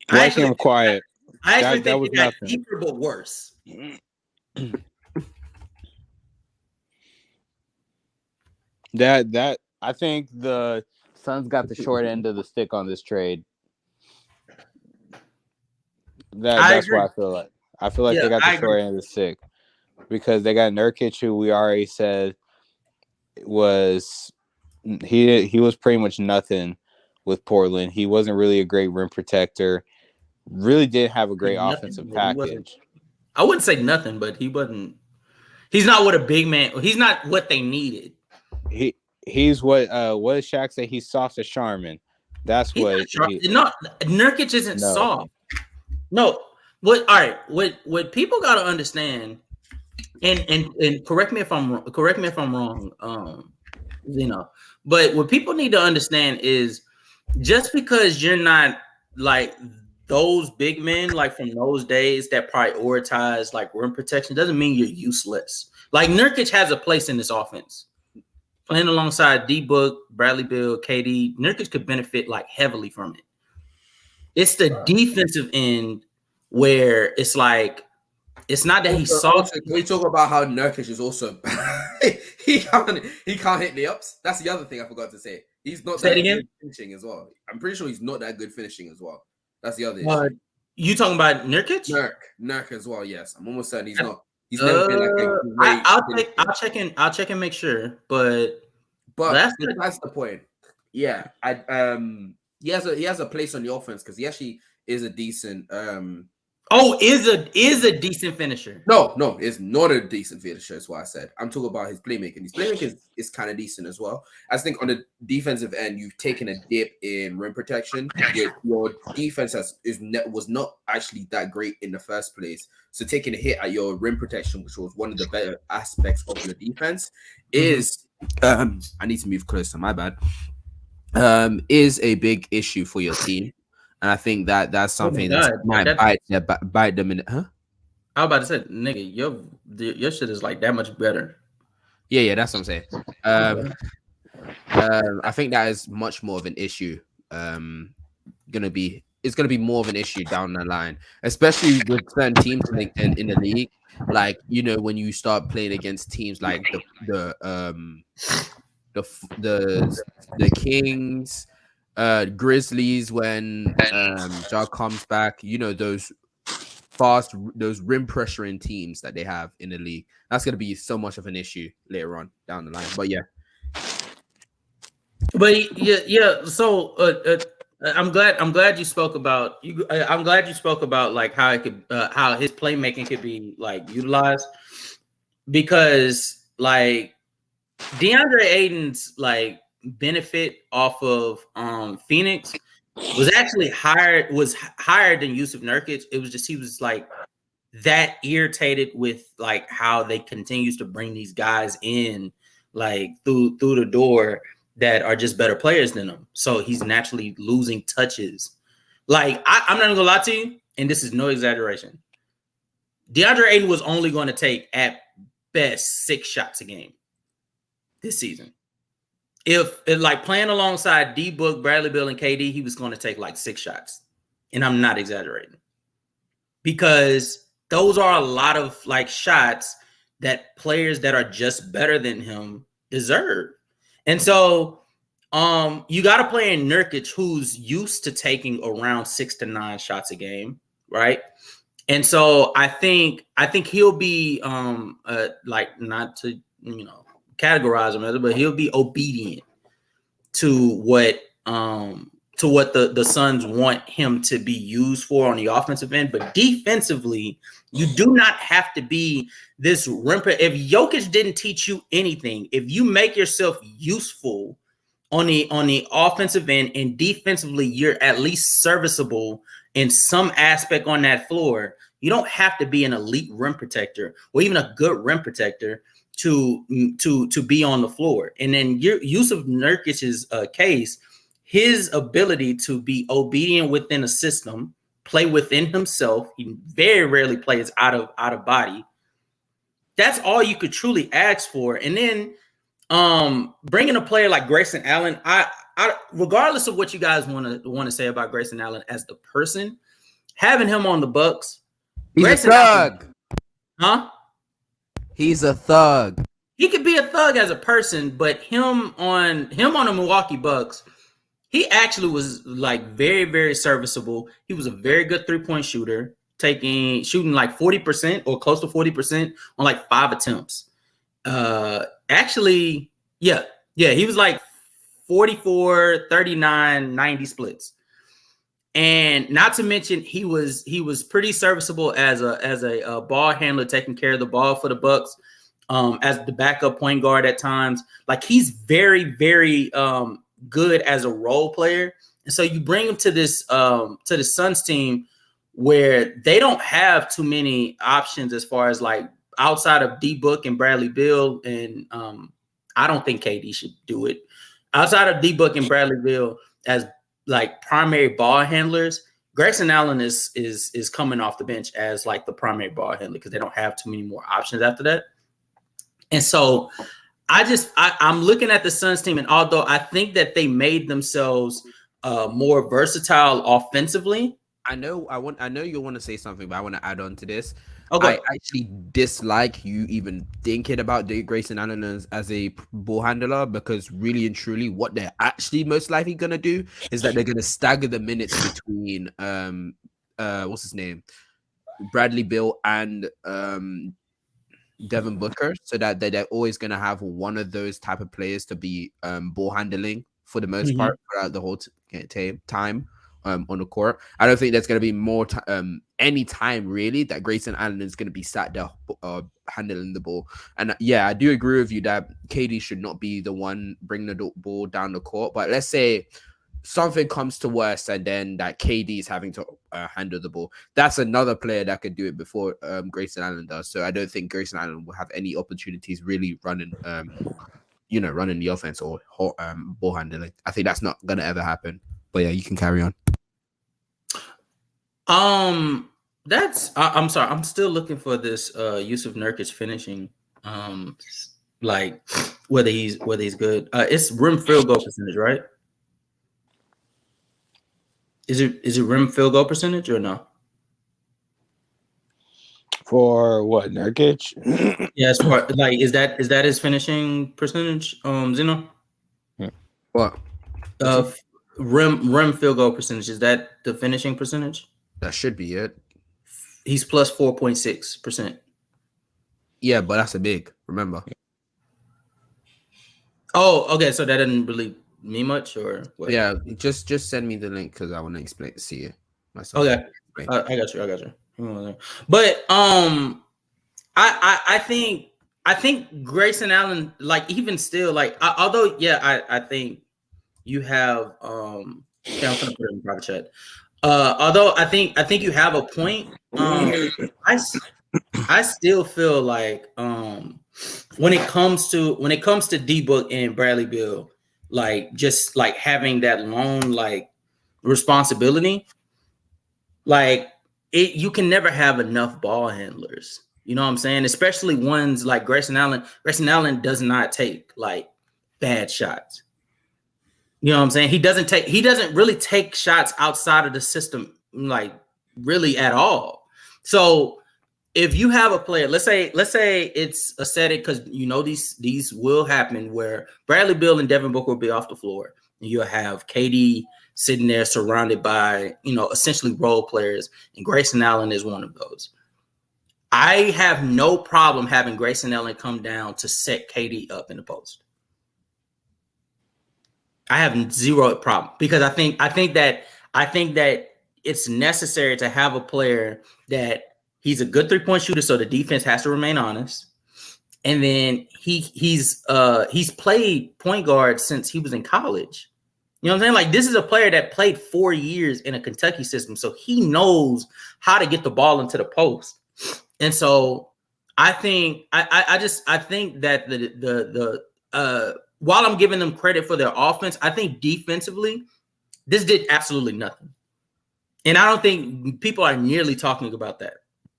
I am quiet. I actually think it got deeper but worse. That I think the Suns got the short end of the stick on this trade. That's what I feel like. I feel like they got the short end of the stick because they got Nurkic, who we already said was he was pretty much nothing with Portland. He wasn't really a great rim protector. Really didn't have a great offensive package. I wouldn't say nothing, but he wasn't. He's not what a big man. He's not what they needed. He's what does Shaq say? He's soft as Charmin. That's what. No, Nurkic isn't soft. No. All right. What people got to understand, and correct me if I'm wrong. But what people need to understand is just because you're not like those big men, like from those days that prioritize like rim protection, doesn't mean you're useless. Like Nurkic has a place in this offense. Playing alongside D-Book, Bradley Beal, KD, Nurkic could benefit like heavily from it. It's the defensive end where it's like it's not that he's soft. Can we talk about how Nurkic is also he can't hit layups? That's the other thing I forgot to say. He's not that good finishing as well. I'm pretty sure he's not that good finishing as well. That's the other issue. You talking about Nurkic? Nurk as well. Yes, I'm almost certain he's not. He's never been like a great. I'll check and make sure. But that's the point. Yeah, he has a place on the offense because he actually is a decent. Is a decent finisher. No, it's not a decent finisher. That's what I said. I'm talking about his playmaking. His playmaking is kind of decent as well. I think on the defensive end, you've taken a dip in rim protection. Your defense was not actually that great in the first place. So taking a hit at your rim protection, which was one of the better aspects of your defense, is I need to move closer. My bad. Is a big issue for your team. And I think that's something that might bite them in. Huh? I was about to say, nigga, your shit is like that much better. Yeah, that's what I'm saying. I think that is much more of an issue. It's gonna be more of an issue down the line, especially with certain teams in the league. Like when you start playing against teams like the Kings. Grizzlies when Ja comes back, those rim pressuring teams that they have in the league. That's going to be so much of an issue later on down the line. But yeah. So I'm glad you spoke about I'm glad you spoke about like how it could how his playmaking could be like utilized because like DeAndre Ayton's like benefit off of Phoenix was actually higher than Yusuf Nurkic. It was just he was like that irritated with like how they continues to bring these guys in like through the door that are just better players than him. So he's naturally losing touches. Like I'm not gonna lie to you, and this is no exaggeration. DeAndre Ayton was only going to take at best 6 shots a game this season. If like playing alongside D-Book, Bradley Beal, and KD, he was going to take like 6 shots. And I'm not exaggerating. Because those are a lot of like shots that players that are just better than him deserve. And so you got to play in Nurkic, who's used to taking around 6 to 9 shots a game, right? And so I think he'll be like not to categorize him, but he'll be obedient to what the Suns want him to be used for on the offensive end. But defensively, you do not have to be this rim. If Jokic didn't teach you anything, if you make yourself useful on the offensive end and defensively, you're at least serviceable in some aspect on that floor. You don't have to be an elite rim protector or even a good rim protector to be on the floor. And then Yusuf Nurkic's case, his ability to be obedient within a system, play within himself. He very rarely plays out of body. That's all you could truly ask for. And then bringing a player like Grayson Allen, I regardless of what you guys want to say about Grayson Allen as the person, having him on the Bucks, He's Grayson a thug. Allen, He's a thug. he could be a thug as a person, but him on the Milwaukee Bucks, he actually was like very, very serviceable. He was a very good 3-point shooter, shooting like 40% or close to 40% on like 5 attempts. Actually, yeah, he was like 44, 39, 90 splits. And not to mention, he was pretty serviceable as a ball handler, taking care of the ball for the Bucks, as the backup point guard at times. Like, he's very, very good as a role player. And so you bring him to this to the Suns team where they don't have too many options as far as like outside of D-Book and Bradley Beal, and I don't think KD should do it. Outside of D-Book and Bradley Beal as like primary ball handlers, Grayson Allen is coming off the bench as like the primary ball handler because they don't have too many more options after that. And so I'm looking at the Suns team, and although I think that they made themselves more versatile offensively, I know you want to say something, but I want to add on to this. okay. I actually dislike you even thinking about Grayson Allen as a ball handler, because really and truly what they're actually most likely going to do is that they're going to stagger the minutes between what's his name, Bradley Beal and Devin Booker, so that they're always going to have one of those type of players to be ball handling for the most part throughout the whole time on the court. I don't think there's going to be more any time really that Grayson Allen is going to be sat there handling the ball. And yeah, I do agree with you that KD should not be the one bringing the ball down the court. But let's say something comes to worse and then that KD is having to handle the ball. That's another player that could do it before Grayson Allen does. So I don't think Grayson Allen will have any opportunities really running running the offense or ball handling. I think that's not going to ever happen. But yeah, you can carry on. I'm sorry. I'm still looking for this Yusuf Nurkic finishing. Like whether he's good. It's rim field goal percentage, right? Is it rim field goal percentage or no? For what, Nurkic? Yeah, as far like is that his finishing percentage? Zeno? What? Rim field goal percentage, is that the finishing percentage? That should be it. He's plus 4.6%. Yeah, but that's a big, remember. Oh, okay. So that doesn't really mean much, or what? Yeah, just send me the link because I want to see it myself. Okay. I got you. But I think Grayson Allen, like, even still, like, although I think you have I'm gonna put it in private chat. Although I think you have a point. I still feel like when it comes to D-Book and Bradley Beal, like, just like having that lone like responsibility, like you can never have enough ball handlers. You know what I'm saying? Especially ones like Grayson Allen. Grayson Allen does not take like bad shots. You know what I'm saying? He doesn't really take shots outside of the system, like, really at all. So if you have a player, let's say it's a setting, because these will happen where Bradley Beal and Devin Booker will be off the floor, and you'll have KD sitting there surrounded by essentially role players, and Grayson Allen is one of those. I have no problem having Grayson Allen come down to set KD up in the post. I have zero problem, because I think that it's necessary to have a player that he's a good 3-point shooter, so the defense has to remain honest. And then he's played point guard since he was in college. You know what I'm saying? Like, this is a player that played 4 years in a Kentucky system, so he knows how to get the ball into the post. And so I think I think that the while I'm giving them credit for their offense, I think defensively, this did absolutely nothing. And I don't think people are nearly talking about that.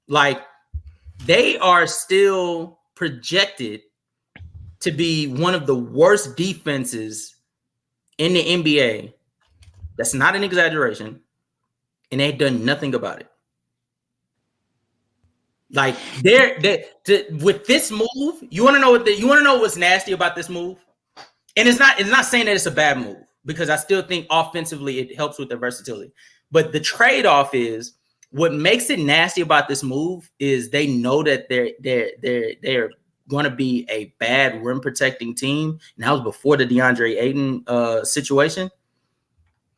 Like, they are still projected to be one of the worst defenses in the NBA. That's not an exaggeration. And they've done nothing about it. Like, with this move, you want to know what's nasty about this move? And it's not saying that it's a bad move, because I still think offensively it helps with the versatility. But the trade-off is, what makes it nasty about this move is they know that they're going to be a bad rim protecting team. And that was before the DeAndre Ayton situation.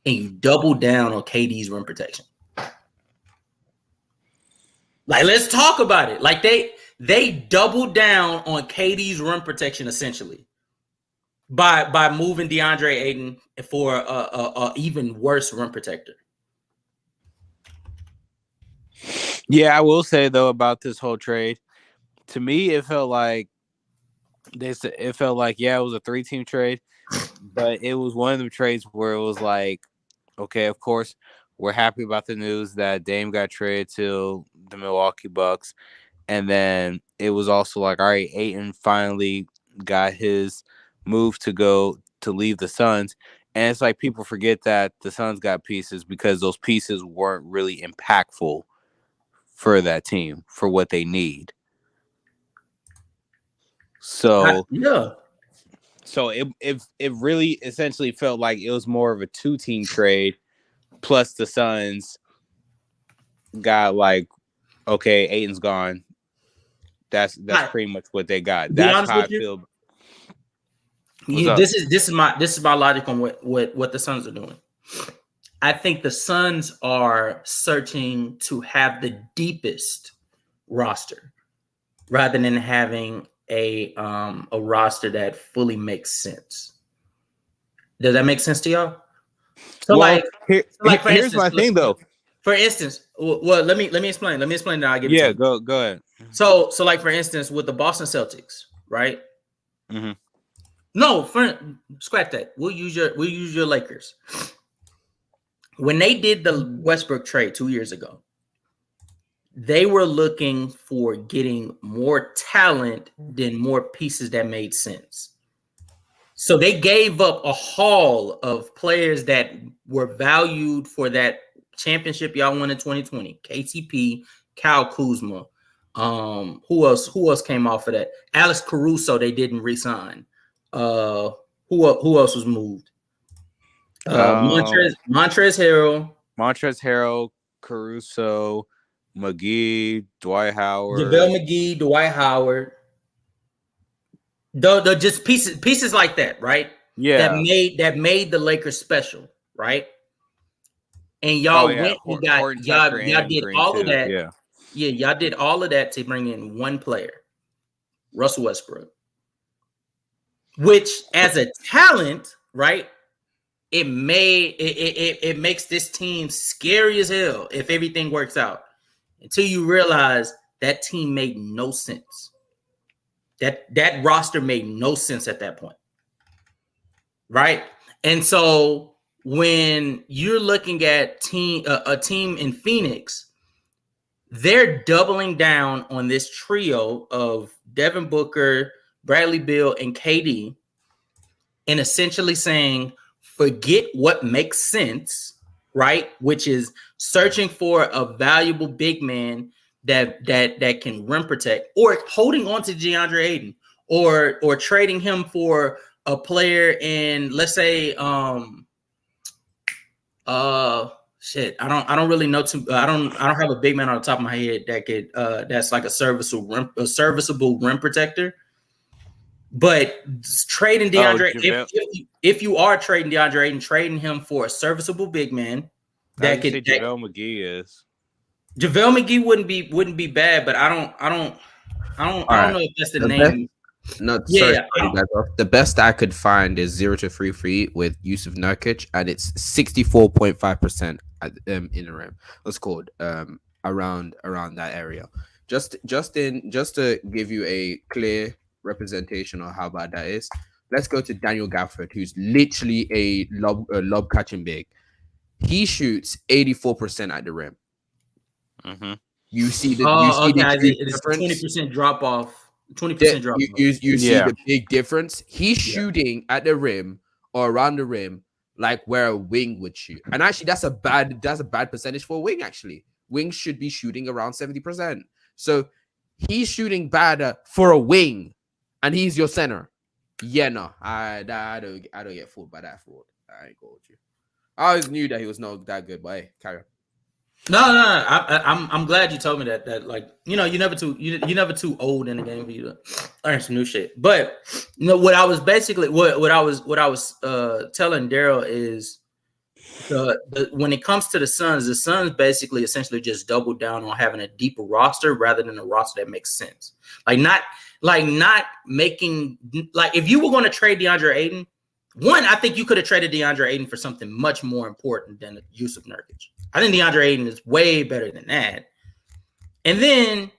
And you double down on KD's rim protection. Like, let's talk about it. Like, they doubled down on KD's rim protection essentially by moving DeAndre Ayton for a even worse rim protector. Yeah, I will say though about this whole trade, to me it felt like yeah, it was a 3-team trade, but it was one of the trades where it was like, okay, of course we're happy about the news that Dame got traded to the Milwaukee Bucks, and then it was also like, all right, Ayton finally got his move to leave the Suns, and it's like people forget that the Suns got pieces because those pieces weren't really impactful for that team for what they need. So so it really essentially felt like it was more of a 2-team trade, plus the Suns got like, okay, Ayton's gone. That's pretty much what they got. That's how I feel. This is my logic on what the Suns are doing. I think the Suns are searching to have the deepest roster rather than having a roster that fully makes sense. Does that make sense to y'all? So, well, here's my thing though. For instance, well, let me explain. Let me explain that. I'll give it to you. Go ahead. So like, for instance, with the Boston Celtics, right? Mm-hmm. No, scratch that. We'll use your Lakers. When they did the Westbrook trade 2 years ago, they were looking for getting more talent than more pieces that made sense. So they gave up a haul of players that were valued for that championship y'all won in 2020. KCP, Kyle Kuzma. Who else came off of that? Alex Caruso, they didn't re-sign. Who else was moved? Montrezl Harrell, Caruso, McGee, Dwight Howard. JaVale McGee, Dwight Howard. The just pieces like that, right? Yeah. That made the Lakers special, y'all went and got y'all did all of that. Yeah, y'all did all of that to bring in one player, Russell Westbrook. Which, as a talent, right? It makes this team scary as hell if everything works out. Until you realize that team made no sense. That roster made no sense at that point. Right? And so when you're looking at a team in Phoenix, they're doubling down on this trio of Devin Booker, Bradley Beal, and KD, and essentially saying, forget what makes sense, right? Which is searching for a valuable big man that can rim protect, or holding on to DeAndre Ayton, or trading him for a player in, let's say, shit. I don't really know. I don't have a big man on the top of my head that could that's like a serviceable rim protector. But trading DeAndre, if you are trading DeAndre Ayton, trading him for a serviceable big man, that could say JaVale McGee is. JaVale McGee wouldn't be bad, but I don't know if that's the name. The best I could find is 0 to 3 free with Yusuf Nurkic, and it's 64.5% in the rim. What's called around that area. Just to give you a clear representation of how bad that is, let's go to Daniel Gafford, who's literally a lob catching big. he shoots 84% at the rim. Mm-hmm. You see the it's difference? 20% drop off. 20% drop off. You see the big difference. He's shooting at the rim or around the rim like where a wing would shoot. And actually, that's a bad percentage for a wing. Actually, wings should be shooting around 70%. So he's shooting better for a wing, and he's your center. Yeah, no, I don't get fooled by that fraud. I ain't going with you. I always knew that he was not that good, but hey, carry on. No. I'm glad you told me that. That like you're never too old in the game for you to learn some new shit. But what I was basically what I was telling Daryl is when it comes to the Suns basically essentially just doubled down on having a deeper roster rather than a roster that makes sense. Not making if you were going to trade DeAndre Ayton. One, I think you could have traded DeAndre Ayton for something much more important than the use of Nurkic. I think DeAndre Ayton is way better than that. And then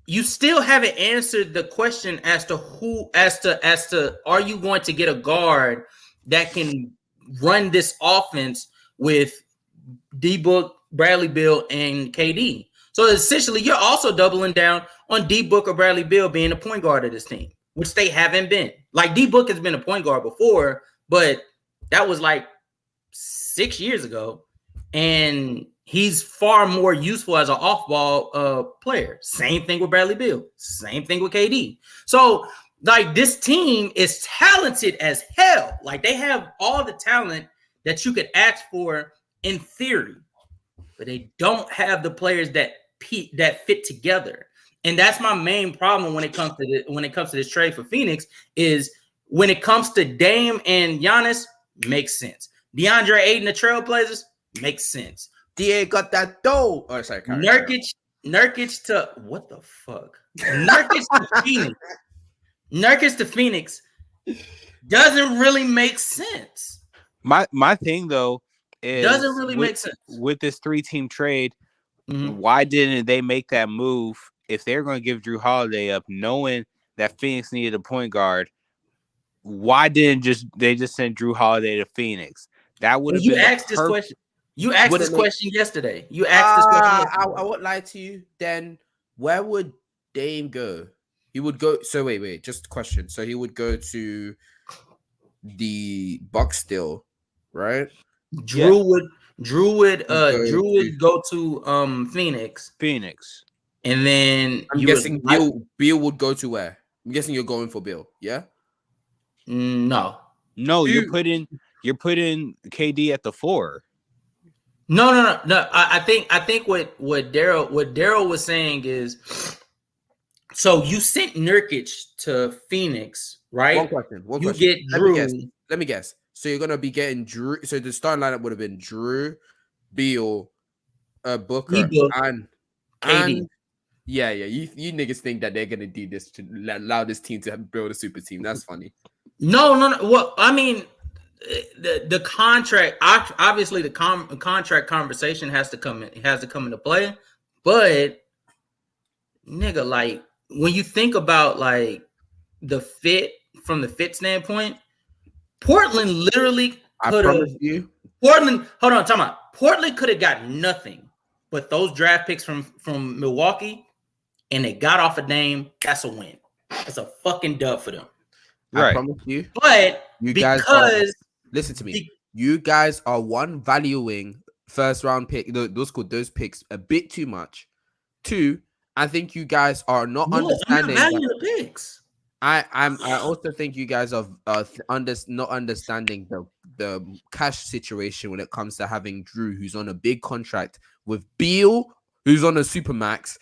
you still haven't answered the question as to are you going to get a guard that can run this offense with D-Book, Bradley Beal, and KD? So essentially, you're also doubling down on D-Book or Bradley Beal being the point guard of this team, which they haven't been. D-Book has been a point guard before, but that was 6 years ago. And he's far more useful as an off-ball player. Same thing with Bradley Beal. Same thing with KD. So, this team is talented as hell. They have all the talent that you could ask for in theory, but they don't have the players that fit together. And that's my main problem when it comes to this trade for Phoenix is when it comes to Dame and Giannis, makes sense. DeAndre Ayton, the Trailblazers, makes sense. DA got that dough. Oh, sorry. Nurkic to what the fuck? Nurkic to Phoenix. Nurkic to Phoenix doesn't really make sense. My thing though is doesn't really make sense with this 3-team trade. Mm-hmm. Why didn't they make that move? If they're going to give Drew Holiday up, knowing that Phoenix needed a point guard, why didn't they just send Drew Holiday to Phoenix? That would have been. This question. You asked this question yesterday. You asked this question yesterday. I won't lie to you. Then where would Dame go? He would go. So wait. Just a question. So he would go to the Bucks still, right? Drew would go to Phoenix. And then I'm guessing Beal would go to where? I'm guessing you're going for Beal, yeah? No, you're putting KD at the 4. No. I think what Daryl was saying is, so you sent Nurkic to Phoenix, right? One question. You get Drew. Let me guess. So you're gonna be getting Drew. So the starting lineup would have been Drew, Beal, Booker, and KD. Yeah. You niggas think that they're gonna do this to allow this team to build a super team. That's funny. No. Well, I mean, the contract. Obviously, the contract conversation has to come into play. But nigga, when you think about the fit from the fit standpoint, Portland literally could have. Portland. Hold on, talking about Portland could have got nothing but those draft picks from Milwaukee. And they got off a Dame. That's a win. That's a fucking dub for them. Right. I promise you. But listen to me. You guys are valuing first round pick. Those picks a bit too much. 2, I think you guys are not understanding. I'm not valuing the picks. I also think you guys are not understanding the cash situation when it comes to having Drew, who's on a big contract, with Beal, who's on a supermax.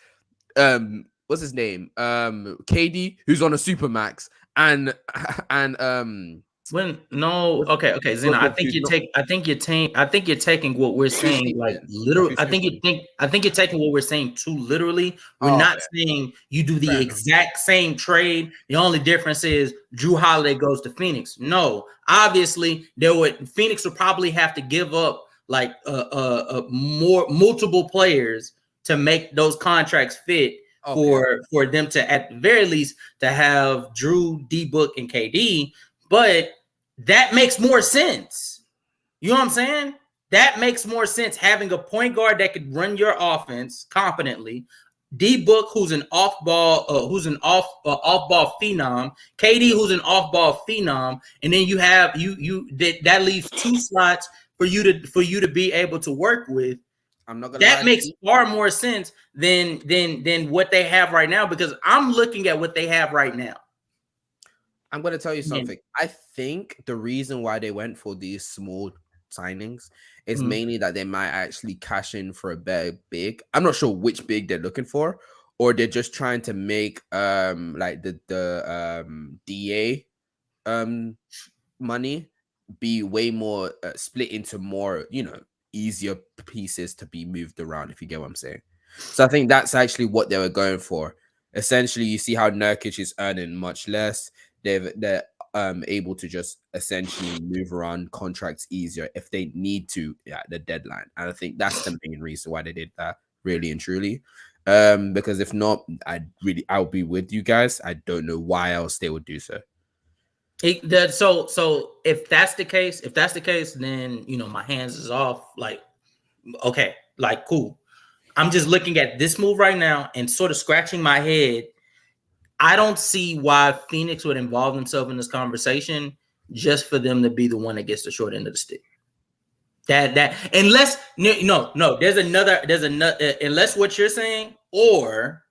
What's his name? KD, who's on a supermax, and okay, Zena. I think you're taking what we're saying literally. I think you're taking what we're saying too literally. We're not saying you do the exact same trade. The only difference is Drew Holiday goes to Phoenix. No, obviously Phoenix would probably have to give up multiple players to make those contracts fit for them to, at the very least, to have Drew, D-Book, and KD. But that makes more sense. You know what I'm saying? that makes more sense having a point guard that could run your offense competently. D Book, who's an off-ball phenom, KD, who's an off-ball phenom, and then you have that leaves 2 slots for you to be able to work with. I'm not gonna that makes far more sense than what they have right now, because I'm looking at what they have right now. I'm going to tell you something. I think the reason why they went for these small signings is mainly that they might actually cash in for a better big. I'm not sure which big they're looking for, or they're just trying to make like the DA money be way more split into more, easier pieces to be moved around, if you get what I'm saying. So I think that's actually what they were going for. Essentially, you see how Nurkic is earning much less. They're able to just essentially move around contracts easier if they need to at the deadline. And I think that's the main reason why they did that, really and truly. Because if not, I'll be with you guys. I don't know why else they would do so. So if that's the case, then my hands is off. Like, okay, like cool. I'm just looking at this move right now and sort of scratching my head. I don't see why Phoenix would involve themselves in this conversation just for them to be the one that gets the short end of the stick. That unless there's another unless what you're saying, or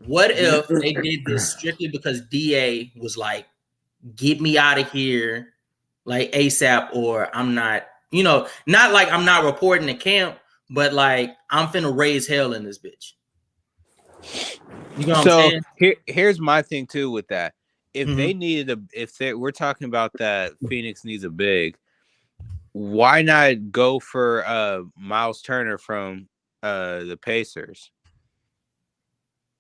what if they did this strictly because DA was like, get me out of here like ASAP, or I'm not, not like I'm not reporting to camp, but like I'm finna raise hell in this bitch. You know what I'm saying? Here's my thing too with that. If they needed we're talking about that Phoenix needs a big, why not go for Miles Turner from the Pacers?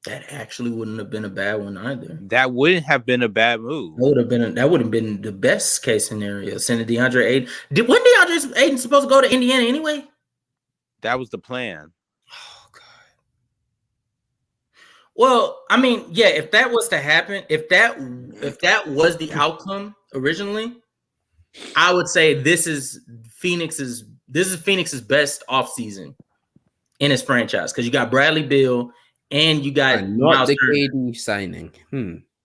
That actually wouldn't have been a bad one either. That wouldn't have been a bad move. That would have been the best case scenario. Sending DeAndre Ayton. When DeAndre Ayton supposed to go to Indiana anyway? That was the plan. Oh God. Well, I mean, yeah. If that was to happen, if that was the outcome originally, I would say this is Phoenix's best offseason in his franchise, because you got Bradley Beal. And you got not the KD signing.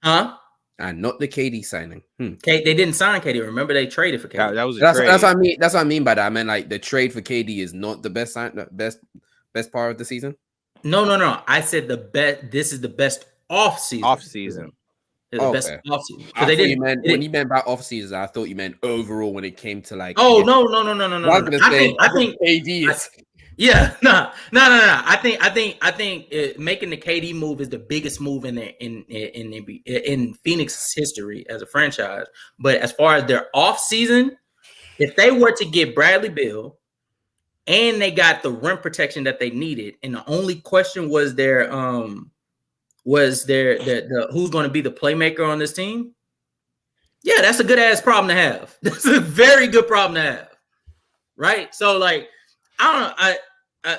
Huh? And not the KD signing. They didn't sign KD. Remember, they traded for KD. That was trade. That's what I mean. That's what I mean by that. I mean, like, the trade for KD is not the best best part of the season. No. I said the best. This is the best off season. The best off season. When you meant by off season, I thought you meant overall when it came to like. Oh no. I think KD is. No. I think making the KD move is the biggest move in Phoenix's history as a franchise. But as far as their off season, if they were to get Bradley Beal and they got the rim protection that they needed, and the only question was the who's going to be the playmaker on this team? Yeah, that's a good ass problem to have. That's a very good problem to have, right? So like. I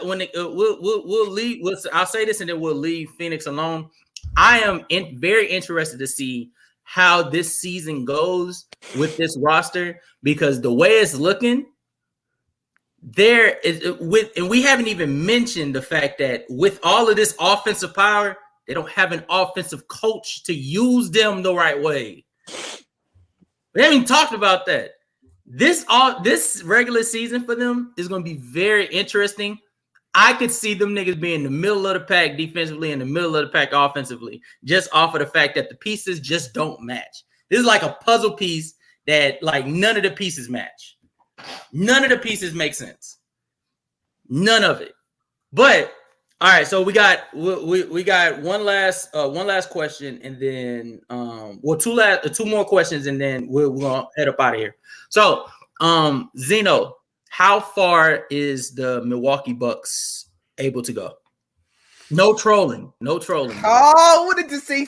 don't know. We'll leave. I'll say this and then we'll leave Phoenix alone. I am very interested to see how this season goes with this roster, because the way it's looking, and we haven't even mentioned the fact that with all of this offensive power, they don't have an offensive coach to use them the right way. We haven't even talked about that. This regular season for them is going to be very interesting. I could see them niggas being in the middle of the pack defensively and the middle of the pack offensively, just off of the fact that the pieces just don't match. This is like a puzzle piece that like none of the pieces match. None of the pieces make sense. None of it. But all right, so we got one last question, and then two more questions, and then we're gonna head up out of here. So Zeno, how far is the Milwaukee Bucks able to go? No trolling. Oh, I wanted to say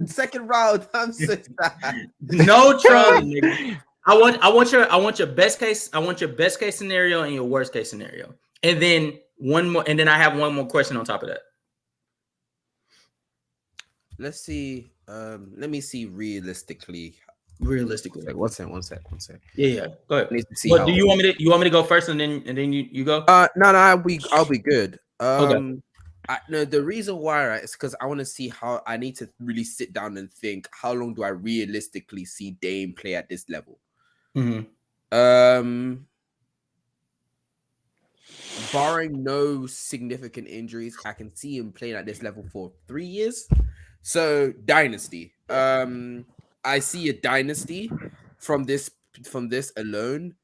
second round. I'm so sad. No trolling, nigga. I want your best case. I want your best case scenario and your worst case scenario, and then one more. And then I have one more question on top of that. Let's see. Let me see realistically realistically. One sec. Yeah. Go ahead. I need to see What how. do you want me to? You want me to go first, and then you go? No, I'll be good. Okay. No, the reason why, right, is because I want to see how I need to really sit down and think how long do I realistically see Dame play at this level. Barring no significant injuries, I can see him playing at this level for 3 years. So dynasty. I see a dynasty from this alone.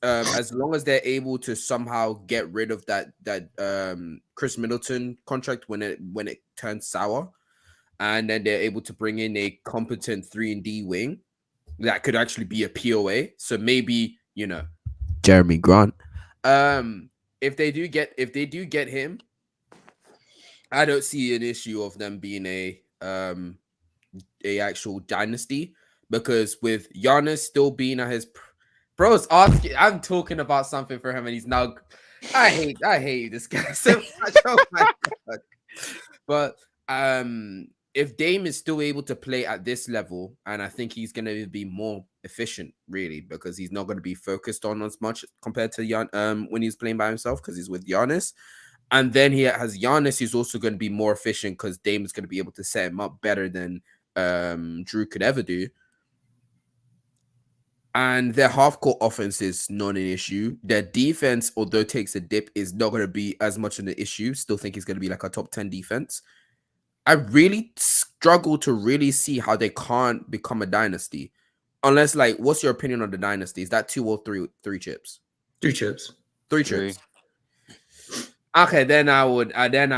As long as they're able to somehow get rid of that Chris Middleton contract when it turns sour, and then they're able to bring in a competent 3-and-D wing that could actually be a POA. So maybe, Jeremy Grant. If they do get him, I don't see an issue of them being a actual dynasty, because with Giannis still being at his bro's asking, I'm talking about something for him, and he's now. I hate this guy so much. Oh my god! But if Dame is still able to play at this level, and I think he's going to be more efficient, really, because he's not going to be focused on as much compared to when he's playing by himself, because he's with Giannis. And then he has Giannis, who's also going to be more efficient because Dame is going to be able to set him up better than Drew could ever do. And their half-court offense is not an issue. Their defense, although it takes a dip, is not going to be as much of an issue. Still think it's going to be like a top 10 defense. I really struggle to really see how they can't become a dynasty. Unless, what's your opinion on the dynasty? Is that 2 or 3 chips? 3 chips. 3 chips. Okay, then I don't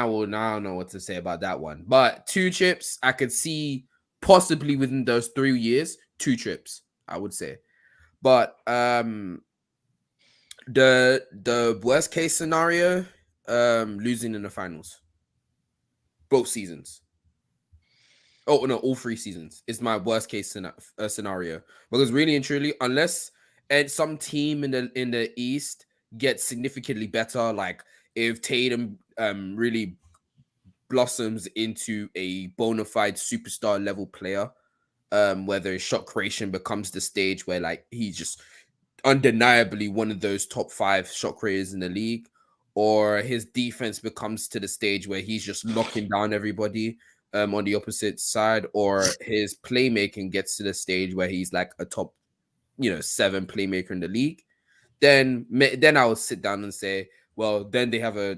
know what to say about that one. But 2 chips, I could see possibly within those 3 years, 2 trips, I would say. But the worst case scenario, losing in the finals. Both seasons. Oh no, all 3 seasons is my worst case scenario. Because really and truly, unless some team in the East gets significantly better, like if Tatum really blossoms into a bona fide superstar level player, whether his shot creation becomes the stage where he's just undeniably one of those top 5 shot creators in the league, or his defense becomes to the stage where he's just knocking down everybody on the opposite side, or his playmaking gets to the stage where he's like a top 7 playmaker in the league, then I would sit down and say, well, then they have a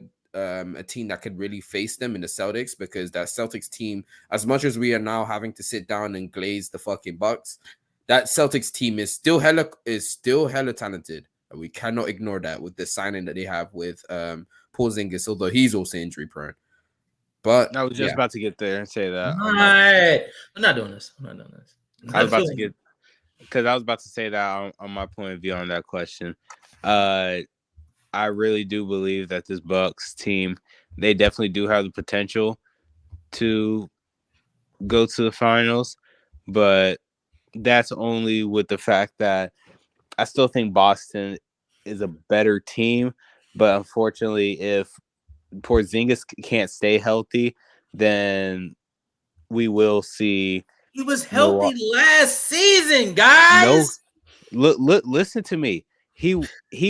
team that could really face them in the Celtics, because that Celtics team, as much as we are now having to sit down and glaze the fucking Bucks, that Celtics team is still hella talented, and we cannot ignore that with the signing that they have with Porzingis, although he's also injury prone. But I was just about to get there and say that. I'm not doing this. I was about to get, because I was about to say that on my point of view on that question. I really do believe that this Bucks team, they definitely do have the potential to go to the finals, but that's only with the fact that I still think Boston is a better team, but unfortunately, if Porzingis can't stay healthy, then we will see. He was healthy last season, guys. No, look, listen to me. He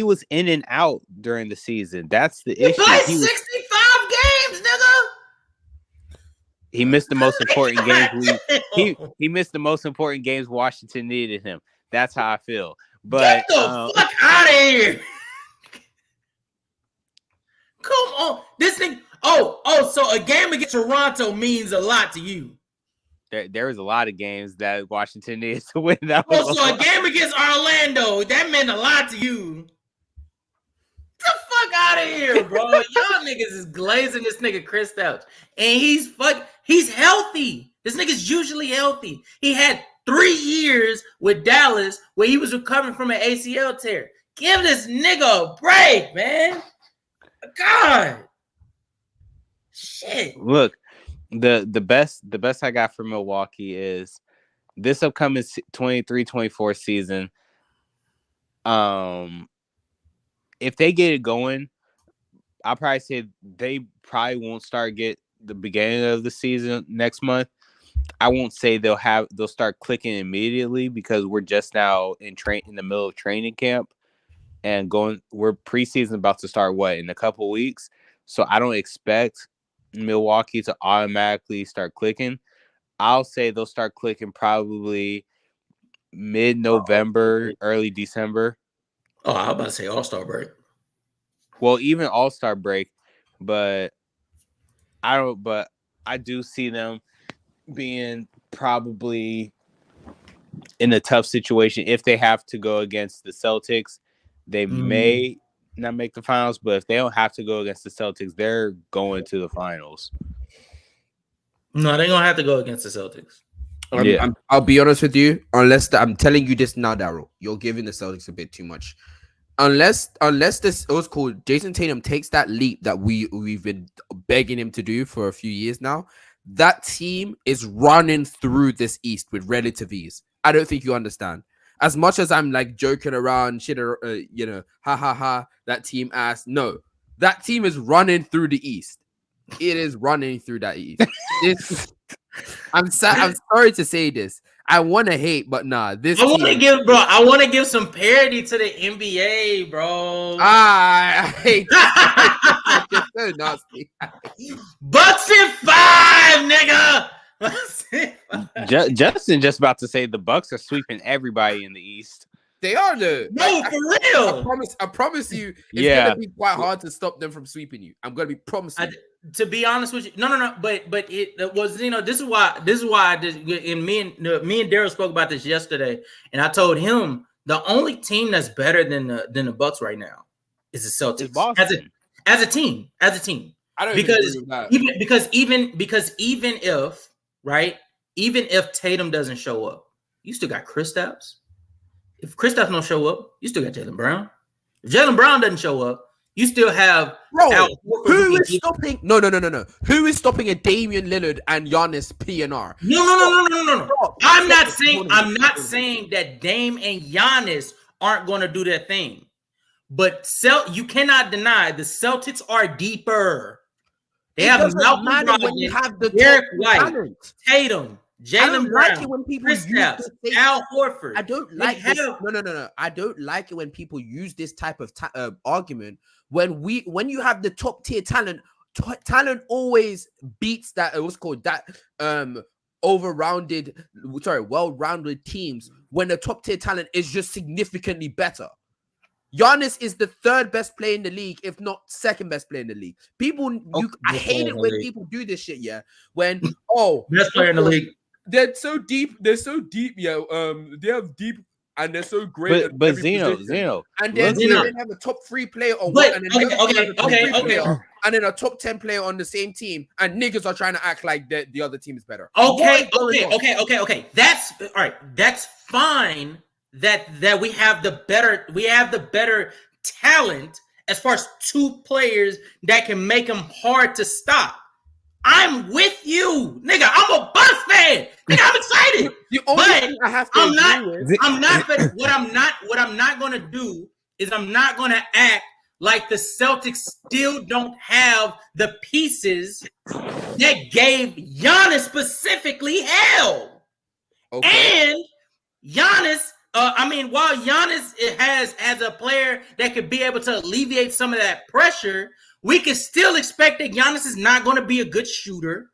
was in and out during the season. That's the issue. He 65 games, nigga. He missed the most important games. He missed the most important games Washington needed him. That's how I feel. But get the fuck out of here. Come on. This thing. So a game against Toronto means a lot to you. There was a lot of games that Washington needed to win. So a game against Orlando, that meant a lot to you. Get the fuck out of here, bro. Y'all niggas is glazing this nigga Chris Stouch. And he's healthy. This nigga's usually healthy. He had 3 years with Dallas where he was recovering from an ACL tear. Give this nigga a break, man. God. Shit. Look. The best I got from Milwaukee is this upcoming 23-24 season. If they get it going, I'll probably say they probably won't start the beginning of the season next month. I won't say they'll start clicking immediately because we're just now in the middle of training camp and we're preseason about to start in a couple weeks. So I don't expect Milwaukee to automatically start clicking. I'll say they'll start clicking probably mid-November, early December. Oh, I was about to say All-Star break. Well, even All-Star break, but I do see them being probably in a tough situation. If they have to go against the Celtics, they may not make the finals, but if they don't have to go against the Celtics, they're going to the finals. No, they're gonna have to go against the Celtics. I'll be honest with you. I'm telling you this now, Daryl, you're giving the Celtics a bit too much. Unless this it was called Jason Tatum takes that leap that we've been begging him to do for a few years now, that team is running through this East with relative ease. I don't think you understand. As much as I'm like joking around, shit, that team ass. No, that team is running through the East. It is running through that East. I'm sorry to say this. I want to hate, but nah. I want to give some parity to the NBA, bro. I hate that. So nasty. Bucks in 5, nigga. Justin just about to say the Bucks are sweeping everybody in the East. They are though. No, for real. I promise you, it's gonna be quite hard to stop them from sweeping you. I'm gonna be promising. To be honest with you, no. But it was, this is why I just, and me and Daryl spoke about this yesterday, and I told him the only team that's better than the Bucks right now is the Celtics as a team. I don't because agree with that. even if Tatum doesn't show up, you still got Kristaps. If Kristaps don't show up, you still got Jaylen Brown. If Jaylen Brown doesn't show up, you still have who is stopping? No. Who is stopping a Damian Lillard and Giannis PNR? No. I'm not saying that Dame and Giannis aren't going to do their thing, but you cannot deny the Celtics are deeper. They have Malcolm Brogdon, when you have the Derek White, Tatum, Jaylen Brown, like it when people Kristaps, Al Horford. I don't like this. No. I don't like it when people use this type of argument. When you have the top tier talent always beats that. It was called that well-rounded teams. When the top tier talent is just significantly better. Giannis is the third best player in the league, if not second best player in the league. I hate it when people do this shit. Yeah, when best player in the league. They're so deep. Yeah. They have deep, and they're so great. But Zeno, and then they have a top 3 player or one, and then and then a top 10 player on the same team, and niggas are trying to act like the other team is better. Okay. That's all right. That's fine. That we have the better talent as far as 2 players that can make them hard to stop. I'm with you, nigga. I'm a Bucks fan. Nigga, I'm excited. What I'm not gonna do is I'm not gonna act like the Celtics still don't have the pieces that gave Giannis specifically hell. Okay. And Giannis, while Giannis has a player that could be able to alleviate some of that pressure, we can still expect that Giannis is not going to be a good shooter.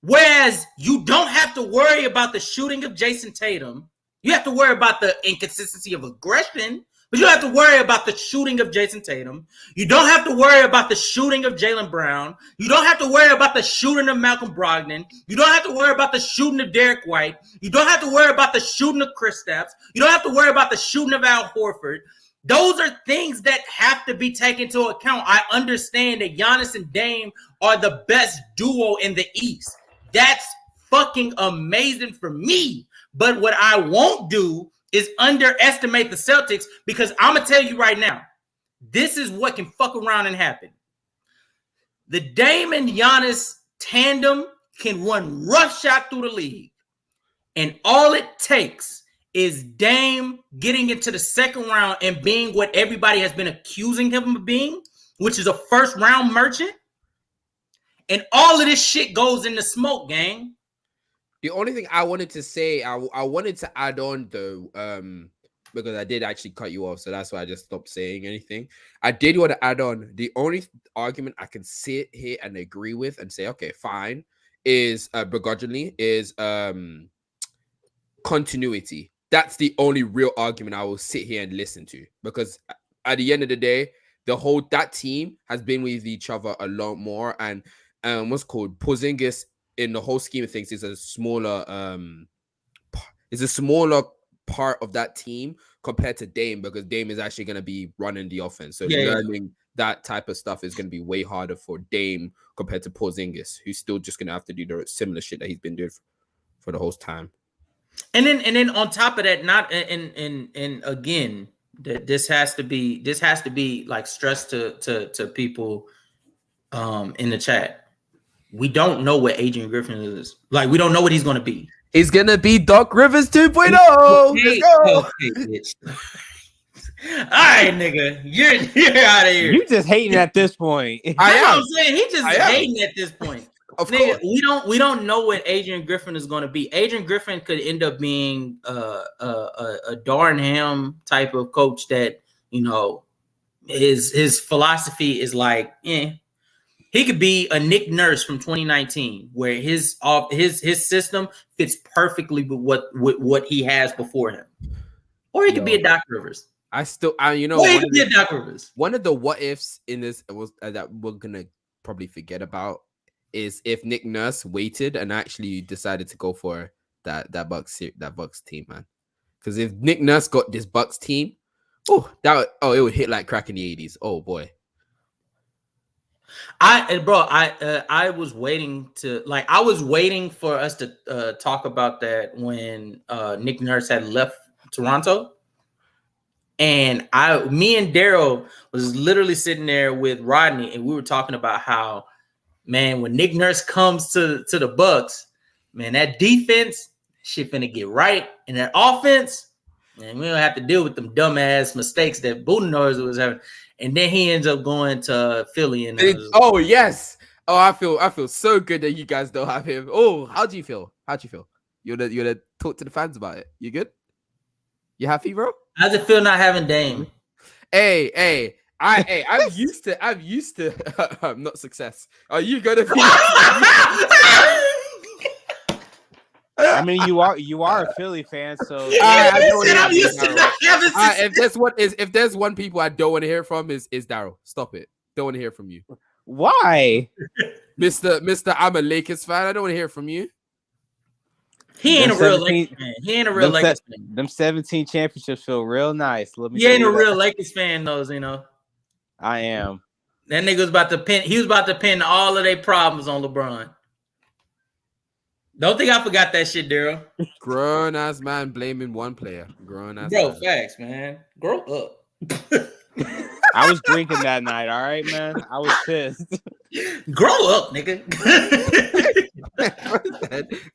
Whereas you don't have to worry about the shooting of Jason Tatum. You have to worry about the inconsistency of aggression, but you don't have to worry about the shooting of Jason Tatum. You don't have to worry about the shooting of Jaylen Brown. You don't have to worry about the shooting of Malcolm Brogdon. You don't have to worry about the shooting of Derek White. You don't have to worry about the shooting of Kristaps. You don't have to worry about the shooting of Al Horford. Those are things that have to be taken into account. I understand that Giannis and Dame are the best duo in the East. That's fucking amazing for me. But what I won't do is underestimate the Celtics, because I'm going to tell you right now, this is what can fuck around and happen. The Dame and Giannis tandem can run roughshod through the league. And all it takes is Dame getting into the second round and being what everybody has been accusing him of being, which is a first round merchant. And all of this shit goes in the smoke, gang. The only thing I wanted to say, I wanted to add on though, because I did actually cut you off, so that's why I just stopped saying anything. I did want to add on the only argument I can sit here and agree with and say, okay, fine, is begrudgingly is continuity. That's the only real argument I will sit here and listen to, because at the end of the day, that team has been with each other a lot more, and what's called Porzingis in the whole scheme of things is a smaller part of that team compared to Dame, because Dame is actually going to be running the offense. So learning that type of stuff is going to be way harder for Dame compared to Porzingis, who's still just going to have to do the similar shit that he's been doing for the whole time. And then on top of that, not and again, that this has to be like stressed to people in the chat. We don't know what Adrian Griffin is. Like, we don't know what he's going to be. He's going to be Doc Rivers 2.0. Let's go. Bitch. All right, nigga. You're out of here. You just hating at this point. I'm saying. He just hating at this point. Of Nigga, course. we don't know what Adrian Griffin is going to be. Adrian Griffin could end up being a Darren Ham type of coach that, you know, his philosophy is like, he could be a Nick Nurse from 2019, where his system fits perfectly with what he has before him, or he could be a Doc Rivers. He could be a Doc Rivers. One of the what ifs in this was that we're gonna probably forget about is if Nick Nurse waited and actually decided to go for that Bucks team, man. Because if Nick Nurse got this Bucks team, it would hit like crack in the 80s. Oh boy. I was waiting for us to talk about that when Nick Nurse had left Toronto, and me and Daryl was literally sitting there with Rodney, and we were talking about how, man, when Nick Nurse comes to the Bucks, man, that defense shit finna get right, and that offense, man, we don't have to deal with them dumbass mistakes that Budenholzer was having. And then he ends up going to Philly. And yes. Oh, I feel so good that you guys don't have him. Oh, how do you feel? You're gonna talk to the fans about it. You good? You happy, bro? How's it feel not having Dame? Hey, I'm used to not success. Are you gonna be? I mean, you are a Philly fan, so if there's one people I don't want to hear from is Daryl. Stop it. Don't want to hear from you. Why, Mister? I'm a Lakers fan. I don't want to hear from you. He ain't a real Lakers fan. He ain't a real Lakers fan. Them 17 championships feel real nice. He ain't a real Lakers fan, though. You know. I am. That nigga was about to pin. He was about to pin all of their problems on LeBron. Don't think I forgot that shit, Daryl. Grown ass man blaming one player. Grown ass. Bro, facts, man. Grow up. I was drinking that night. All right, man. I was pissed. Grow up, nigga.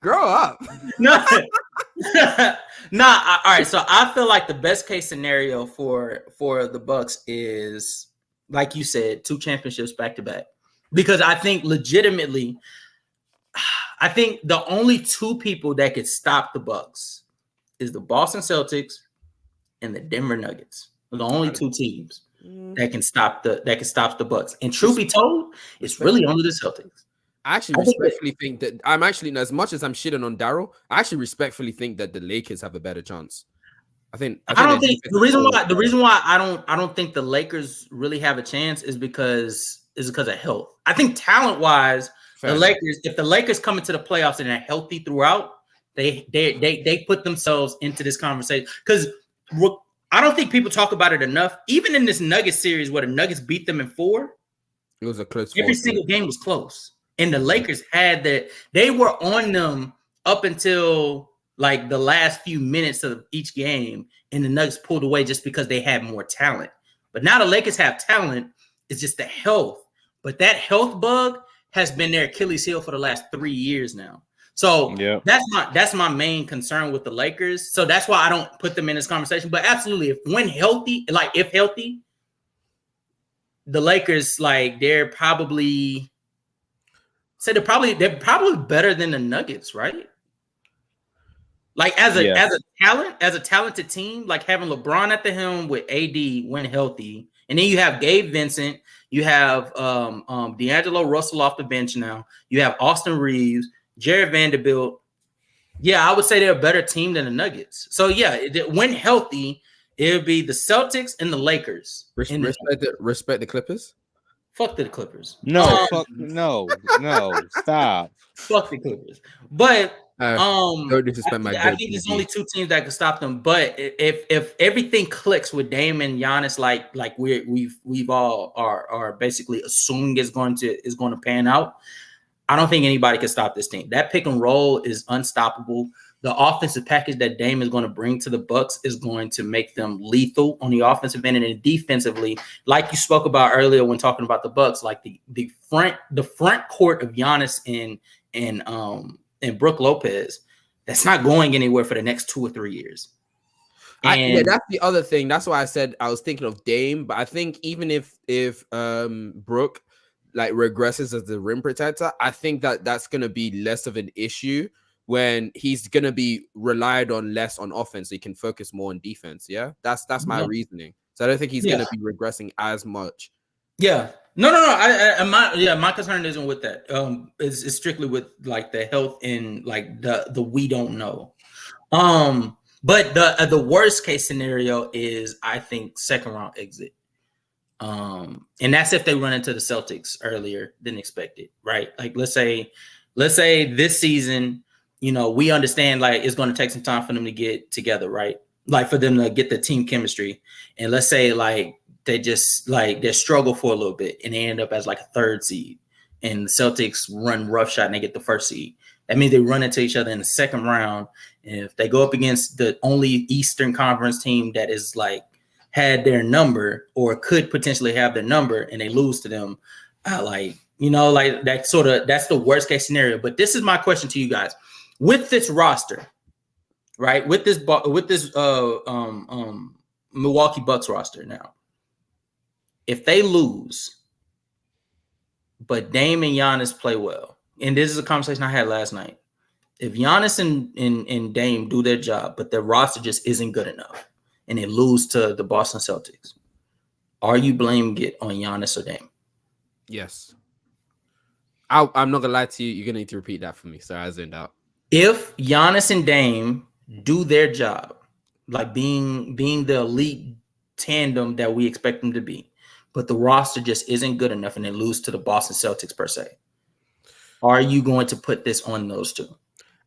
Grow up. No. All right. So I feel like the best case scenario for the Bucks is, like you said, 2 championships back to back. Because I think legitimately, I think the only 2 people that could stop the Bucks is the Boston Celtics and the Denver Nuggets. They're the only 2 teams that can stop the Bucks. And truth be told, it's really only the Celtics. I actually respectfully think that I'm actually, as much as I'm shitting on Daryl, I actually respectfully think that the Lakers have a better chance. I don't think the reason why I don't think the Lakers really have a chance is because of health. I think talent wise, if the Lakers come into the playoffs and are healthy throughout, they put themselves into this conversation. Because I don't think people talk about it enough. Even in this Nuggets series where the Nuggets beat them in 4, it was a close. Every single game was close, and the Lakers had that. They were on them up until like the last few minutes of each game, and the Nuggets pulled away just because they had more talent. But now the Lakers have talent. It's just the health. But that health bug has been their Achilles heel for the last 3 years now. So that's my main concern with the Lakers. So that's why I don't put them in this conversation. But absolutely, if healthy, the Lakers, like, they're probably better than the Nuggets, right? Like as a talented team, like having LeBron at the helm with AD when healthy, and then you have Gabe Vincent, you have D'Angelo Russell off the bench now, you have Austin Reeves, Jared Vanderbilt. Yeah, I would say they're a better team than the Nuggets. So yeah, when healthy, it would be the Celtics and the Lakers. Respect the Clippers. Fuck the Clippers. No, stop. Fuck the Clippers. But don't disrespect my I think there's only two teams that can stop them. But if everything clicks with Dame and Giannis, like we've all are basically assuming is going to pan out, I don't think anybody can stop this team. That pick and roll is unstoppable. The offensive package that Dame is going to bring to the Bucks is going to make them lethal on the offensive end, and then defensively, like you spoke about earlier when talking about the Bucks, like the front court of Giannis and Brook Lopez, that's not going anywhere for the next 2 or 3 years. Yeah, that's the other thing. That's why I said I was thinking of Dame, but I think even if Brook like regresses as the rim protector, I think that's going to be less of an issue when he's going to be relied on less on offense. So he can focus more on defense. Yeah, that's my reasoning. So I don't think he's going to be regressing as much. Yeah. No. My concern isn't with that. It's strictly with like the health and like the we don't know. But the worst case scenario is I think second round exit. And that's if they run into the Celtics earlier than expected, right? Like let's say this season, we understand like it's going to take some time for them to get together, right? Like for them to get the team chemistry. And let's say like they just like they struggle for a little bit and they end up as like a 3rd seed, and the Celtics run roughshod and they get the 1st seed. That means they run into each other in the second round. And if they go up against the only Eastern Conference team that is like had their number or could potentially have their number and they lose to them, like that's the worst case scenario. But this is my question to you guys. With this roster, right? With this Milwaukee Bucks roster now, if they lose, but Dame and Giannis play well, and this is a conversation I had last night. If Giannis and Dame do their job, but their roster just isn't good enough, and they lose to the Boston Celtics, are you blaming it on Giannis or Dame? Yes. I'm not gonna lie to you. You're gonna need to repeat that for me. Sorry, I zoned out. If Giannis and Dame do their job, like being the elite tandem that we expect them to be, but the roster just isn't good enough and they lose to the Boston Celtics per se, are you going to put this on those two?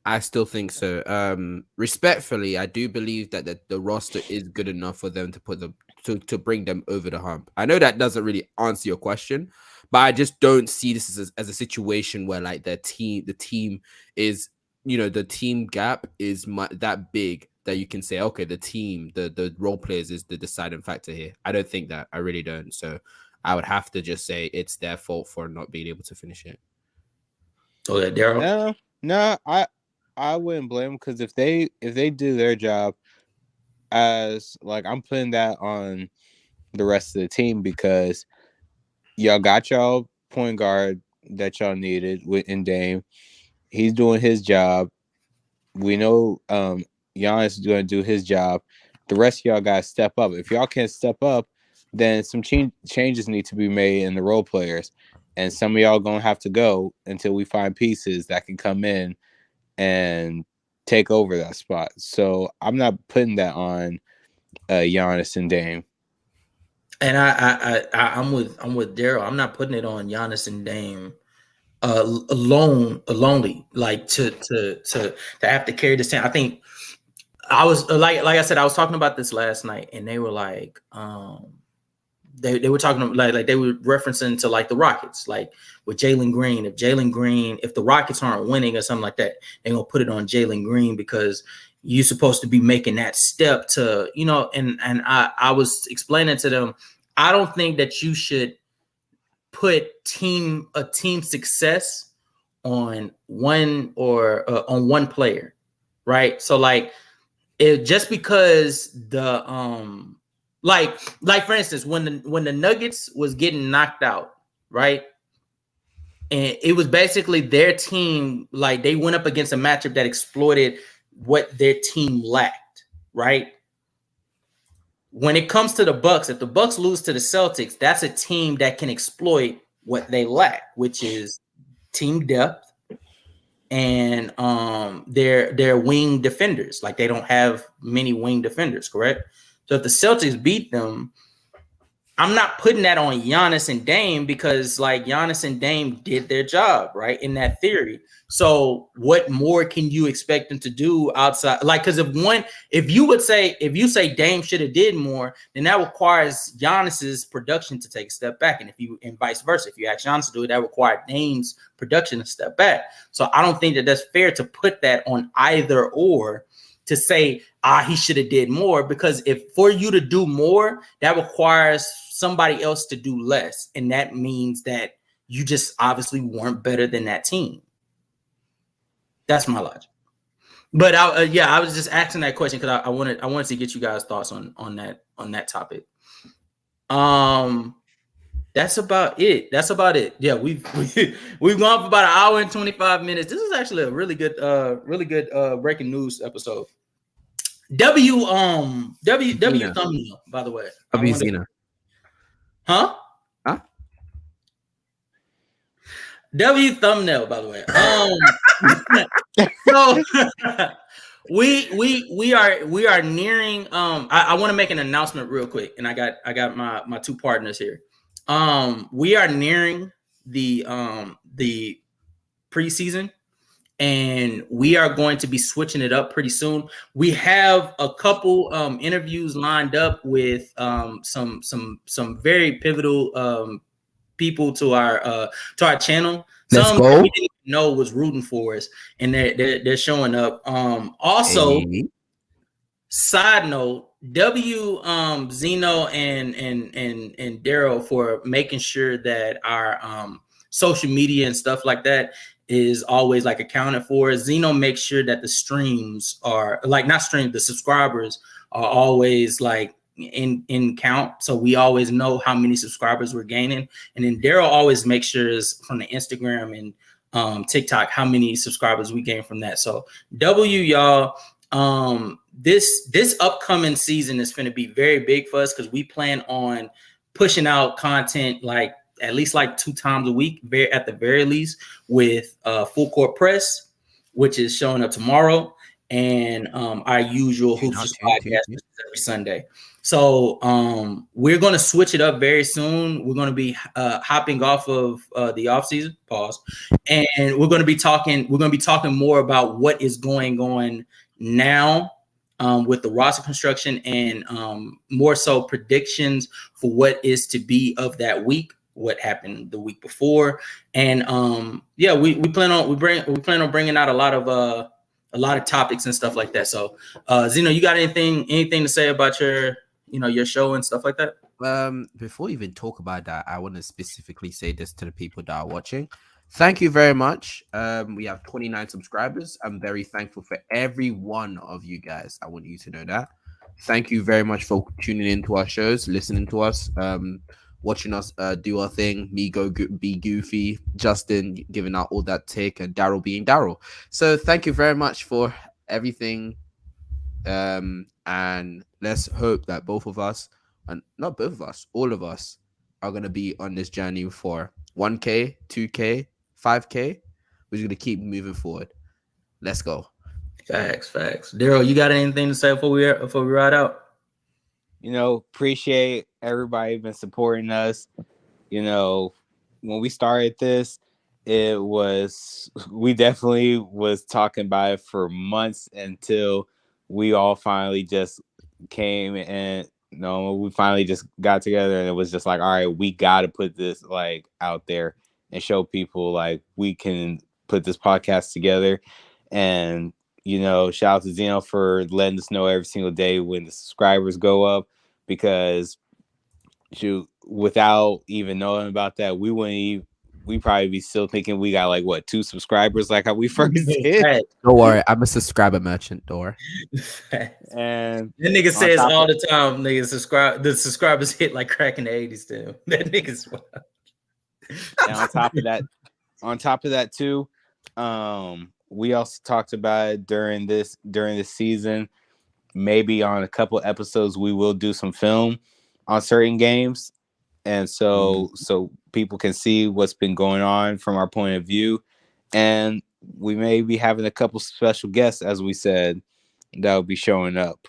I still think so. Respectfully, I do believe that the roster is good enough for them to put them to bring them over the hump. I know that doesn't really answer your question, but I just don't see this as a situation where like the team is, the team gap is that big that you can say, okay, the team, the role players is the deciding factor here. I don't think that. I really don't. So I would have to just say it's their fault for not being able to finish it. Oh yeah, Daryl. No, I wouldn't blame them, because if they do their job, as like I'm putting that on the rest of the team, because y'all got y'all point guard that y'all needed in Dame. He's doing his job. We know Giannis is going to do his job. The rest of y'all got to step up. If y'all can't step up, then some changes need to be made in the role players. And some of y'all going to have to go until we find pieces that can come in and take over that spot. So I'm not putting that on Giannis and Dame. And I'm with Daryl. I'm not putting it on Giannis and Dame alone, like to have to carry this team. I think I was like I said, I was talking about this last night, and they were like, they were talking like they were referencing to like the Rockets, like with Jalen Green. If the Rockets aren't winning or something like that, they're gonna put it on Jalen Green because you're supposed to be making that step to, and I was explaining to them, I don't think that you should put a team success on one on one player, right? So like just because the like for instance, when the Nuggets was getting knocked out, right? And it was basically their team, like they went up against a matchup that exploited what their team lacked, right? When it comes to the Bucks, if the Bucks lose to the Celtics, that's a team that can exploit what they lack, which is team depth and their wing defenders. Like they don't have many wing defenders, correct? So if the Celtics beat them, I'm not putting that on Giannis and Dame because like Giannis and Dame did their job, right? In that theory. So what more can you expect them to do outside? Like, because if you say Dame should have did more, then that requires Giannis's production to take a step back. And vice versa. If you ask Giannis to do it, that requires Dame's production to step back. So I don't think that that's fair to put that on either or to say, he should have did more, because if for you to do more, that requires somebody else to do less. And that means that you just obviously weren't better than that team. That's my logic. But I was just asking that question because I wanted to get you guys' thoughts on that topic. That's about it. Yeah, we've gone for about an hour and 25 minutes. This is actually a really good breaking news episode. W thumbnail, by the way. W Zena. Huh? W thumbnail, by the way. So we are nearing. I want to make an announcement real quick, and I got my two partners here. We are nearing the preseason, and we are going to be switching it up pretty soon. We have a couple interviews lined up with some very pivotal people to our channel. Some we didn't even know was rooting for us, and they're showing up. Also, side note, Zeno and Daryl for making sure that our social media and stuff like that is always like accounted for. Zeno makes sure that the streams are the subscribers are always like in count, so we always know how many subscribers we're gaining. And then Daryl always makes sure is from the Instagram and TikTok how many subscribers we gain from that. So y'all, this upcoming season is going to be very big for us because we plan on pushing out content like at least like 2 times a week, at the very least, with Full Court Press, which is showing up tomorrow, and our usual Hoops Just podcast every Sunday. So we're going to switch it up very soon. We're going to be hopping off of the off season, pause, and we're going to be talking more about what is going on now with the roster construction, and more so predictions for what is to be of that week, what happened the week before, and we plan on bringing out a lot of topics and stuff like that. So Zeno, you got anything to say about your show and stuff like that? Before we even talk about that, I want to specifically say this to the people that are watching. Thank you very much. We have 29 subscribers. I'm very thankful for every one of you guys. I want you to know that. Thank you very much for tuning into our shows, listening to us, watching us do our thing. Me be goofy, Justin giving out all that take, and Daryl being Daryl. So thank you very much for everything. And let's hope that all of us are going to be on this journey for 1K, 2K, 5K. We're going to keep moving forward. Let's go. Facts. Daryl, you got anything to say before we ride out? Appreciate everybody been supporting us. When we started this, we definitely was talking about it for months until we all finally just came and we finally just got together, and it was just like, all right, we got to put this like out there and show people like we can put this podcast together. And shout out to Zeno for letting us know every single day when the subscribers go up, because without even knowing about that, we probably be still thinking we got like 2 subscribers, like how we first did. Don't worry, I'm a subscriber merchant, Dora. And the nigga says all the time, niggas the subscribers hit like crack in the 80s too. That nigga's wild. And on top of that too, we also talked about it during this season. Maybe on a couple episodes, we will do some film on certain games, and so people can see what's been going on from our point of view, and we may be having a couple special guests, as we said, that will be showing up.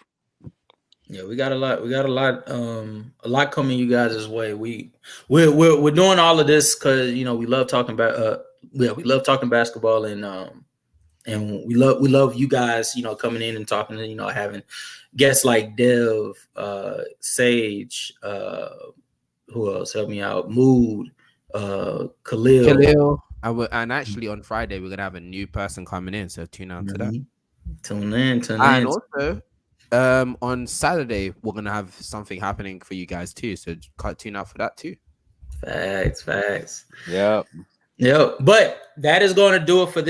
Yeah, we got a lot coming you guys' way. We're doing all of this because we love talking about we love talking basketball, and we love you guys coming in and talking and having guests like Dev, Sage, who else help me out, Mood, Khalil. And actually on Friday we're gonna have a new person coming in, so tune out to that. Tune in. And also on Saturday we're gonna have something happening for you guys too, so tune out for that too. Facts. Yep. But that is going to do it for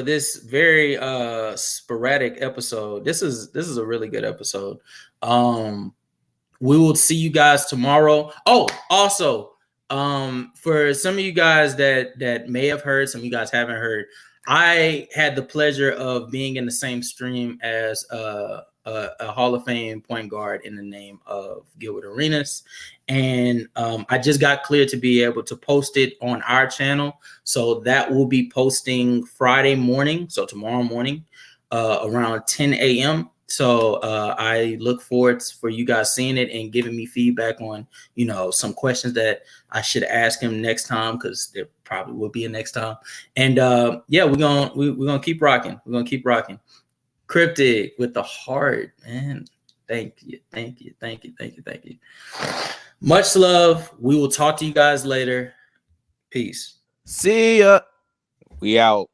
this very sporadic episode. This is a really good episode. We will see you guys tomorrow. Oh, also, for some of you guys that may have heard, some of you guys haven't heard, I had the pleasure of being in the same stream as a Hall of Fame point guard in the name of Gilbert Arenas. And I just got cleared to be able to post it on our channel. So that will be posting Friday morning. So tomorrow morning, around 10 a.m. So I look forward for you guys seeing it and giving me feedback on, some questions that I should ask him next time, because there probably will be a next time. And we're gonna keep rocking. We're gonna keep rocking. Cryptic with the heart, man. Thank you. Much love. We will talk to you guys later. Peace. See ya. We out.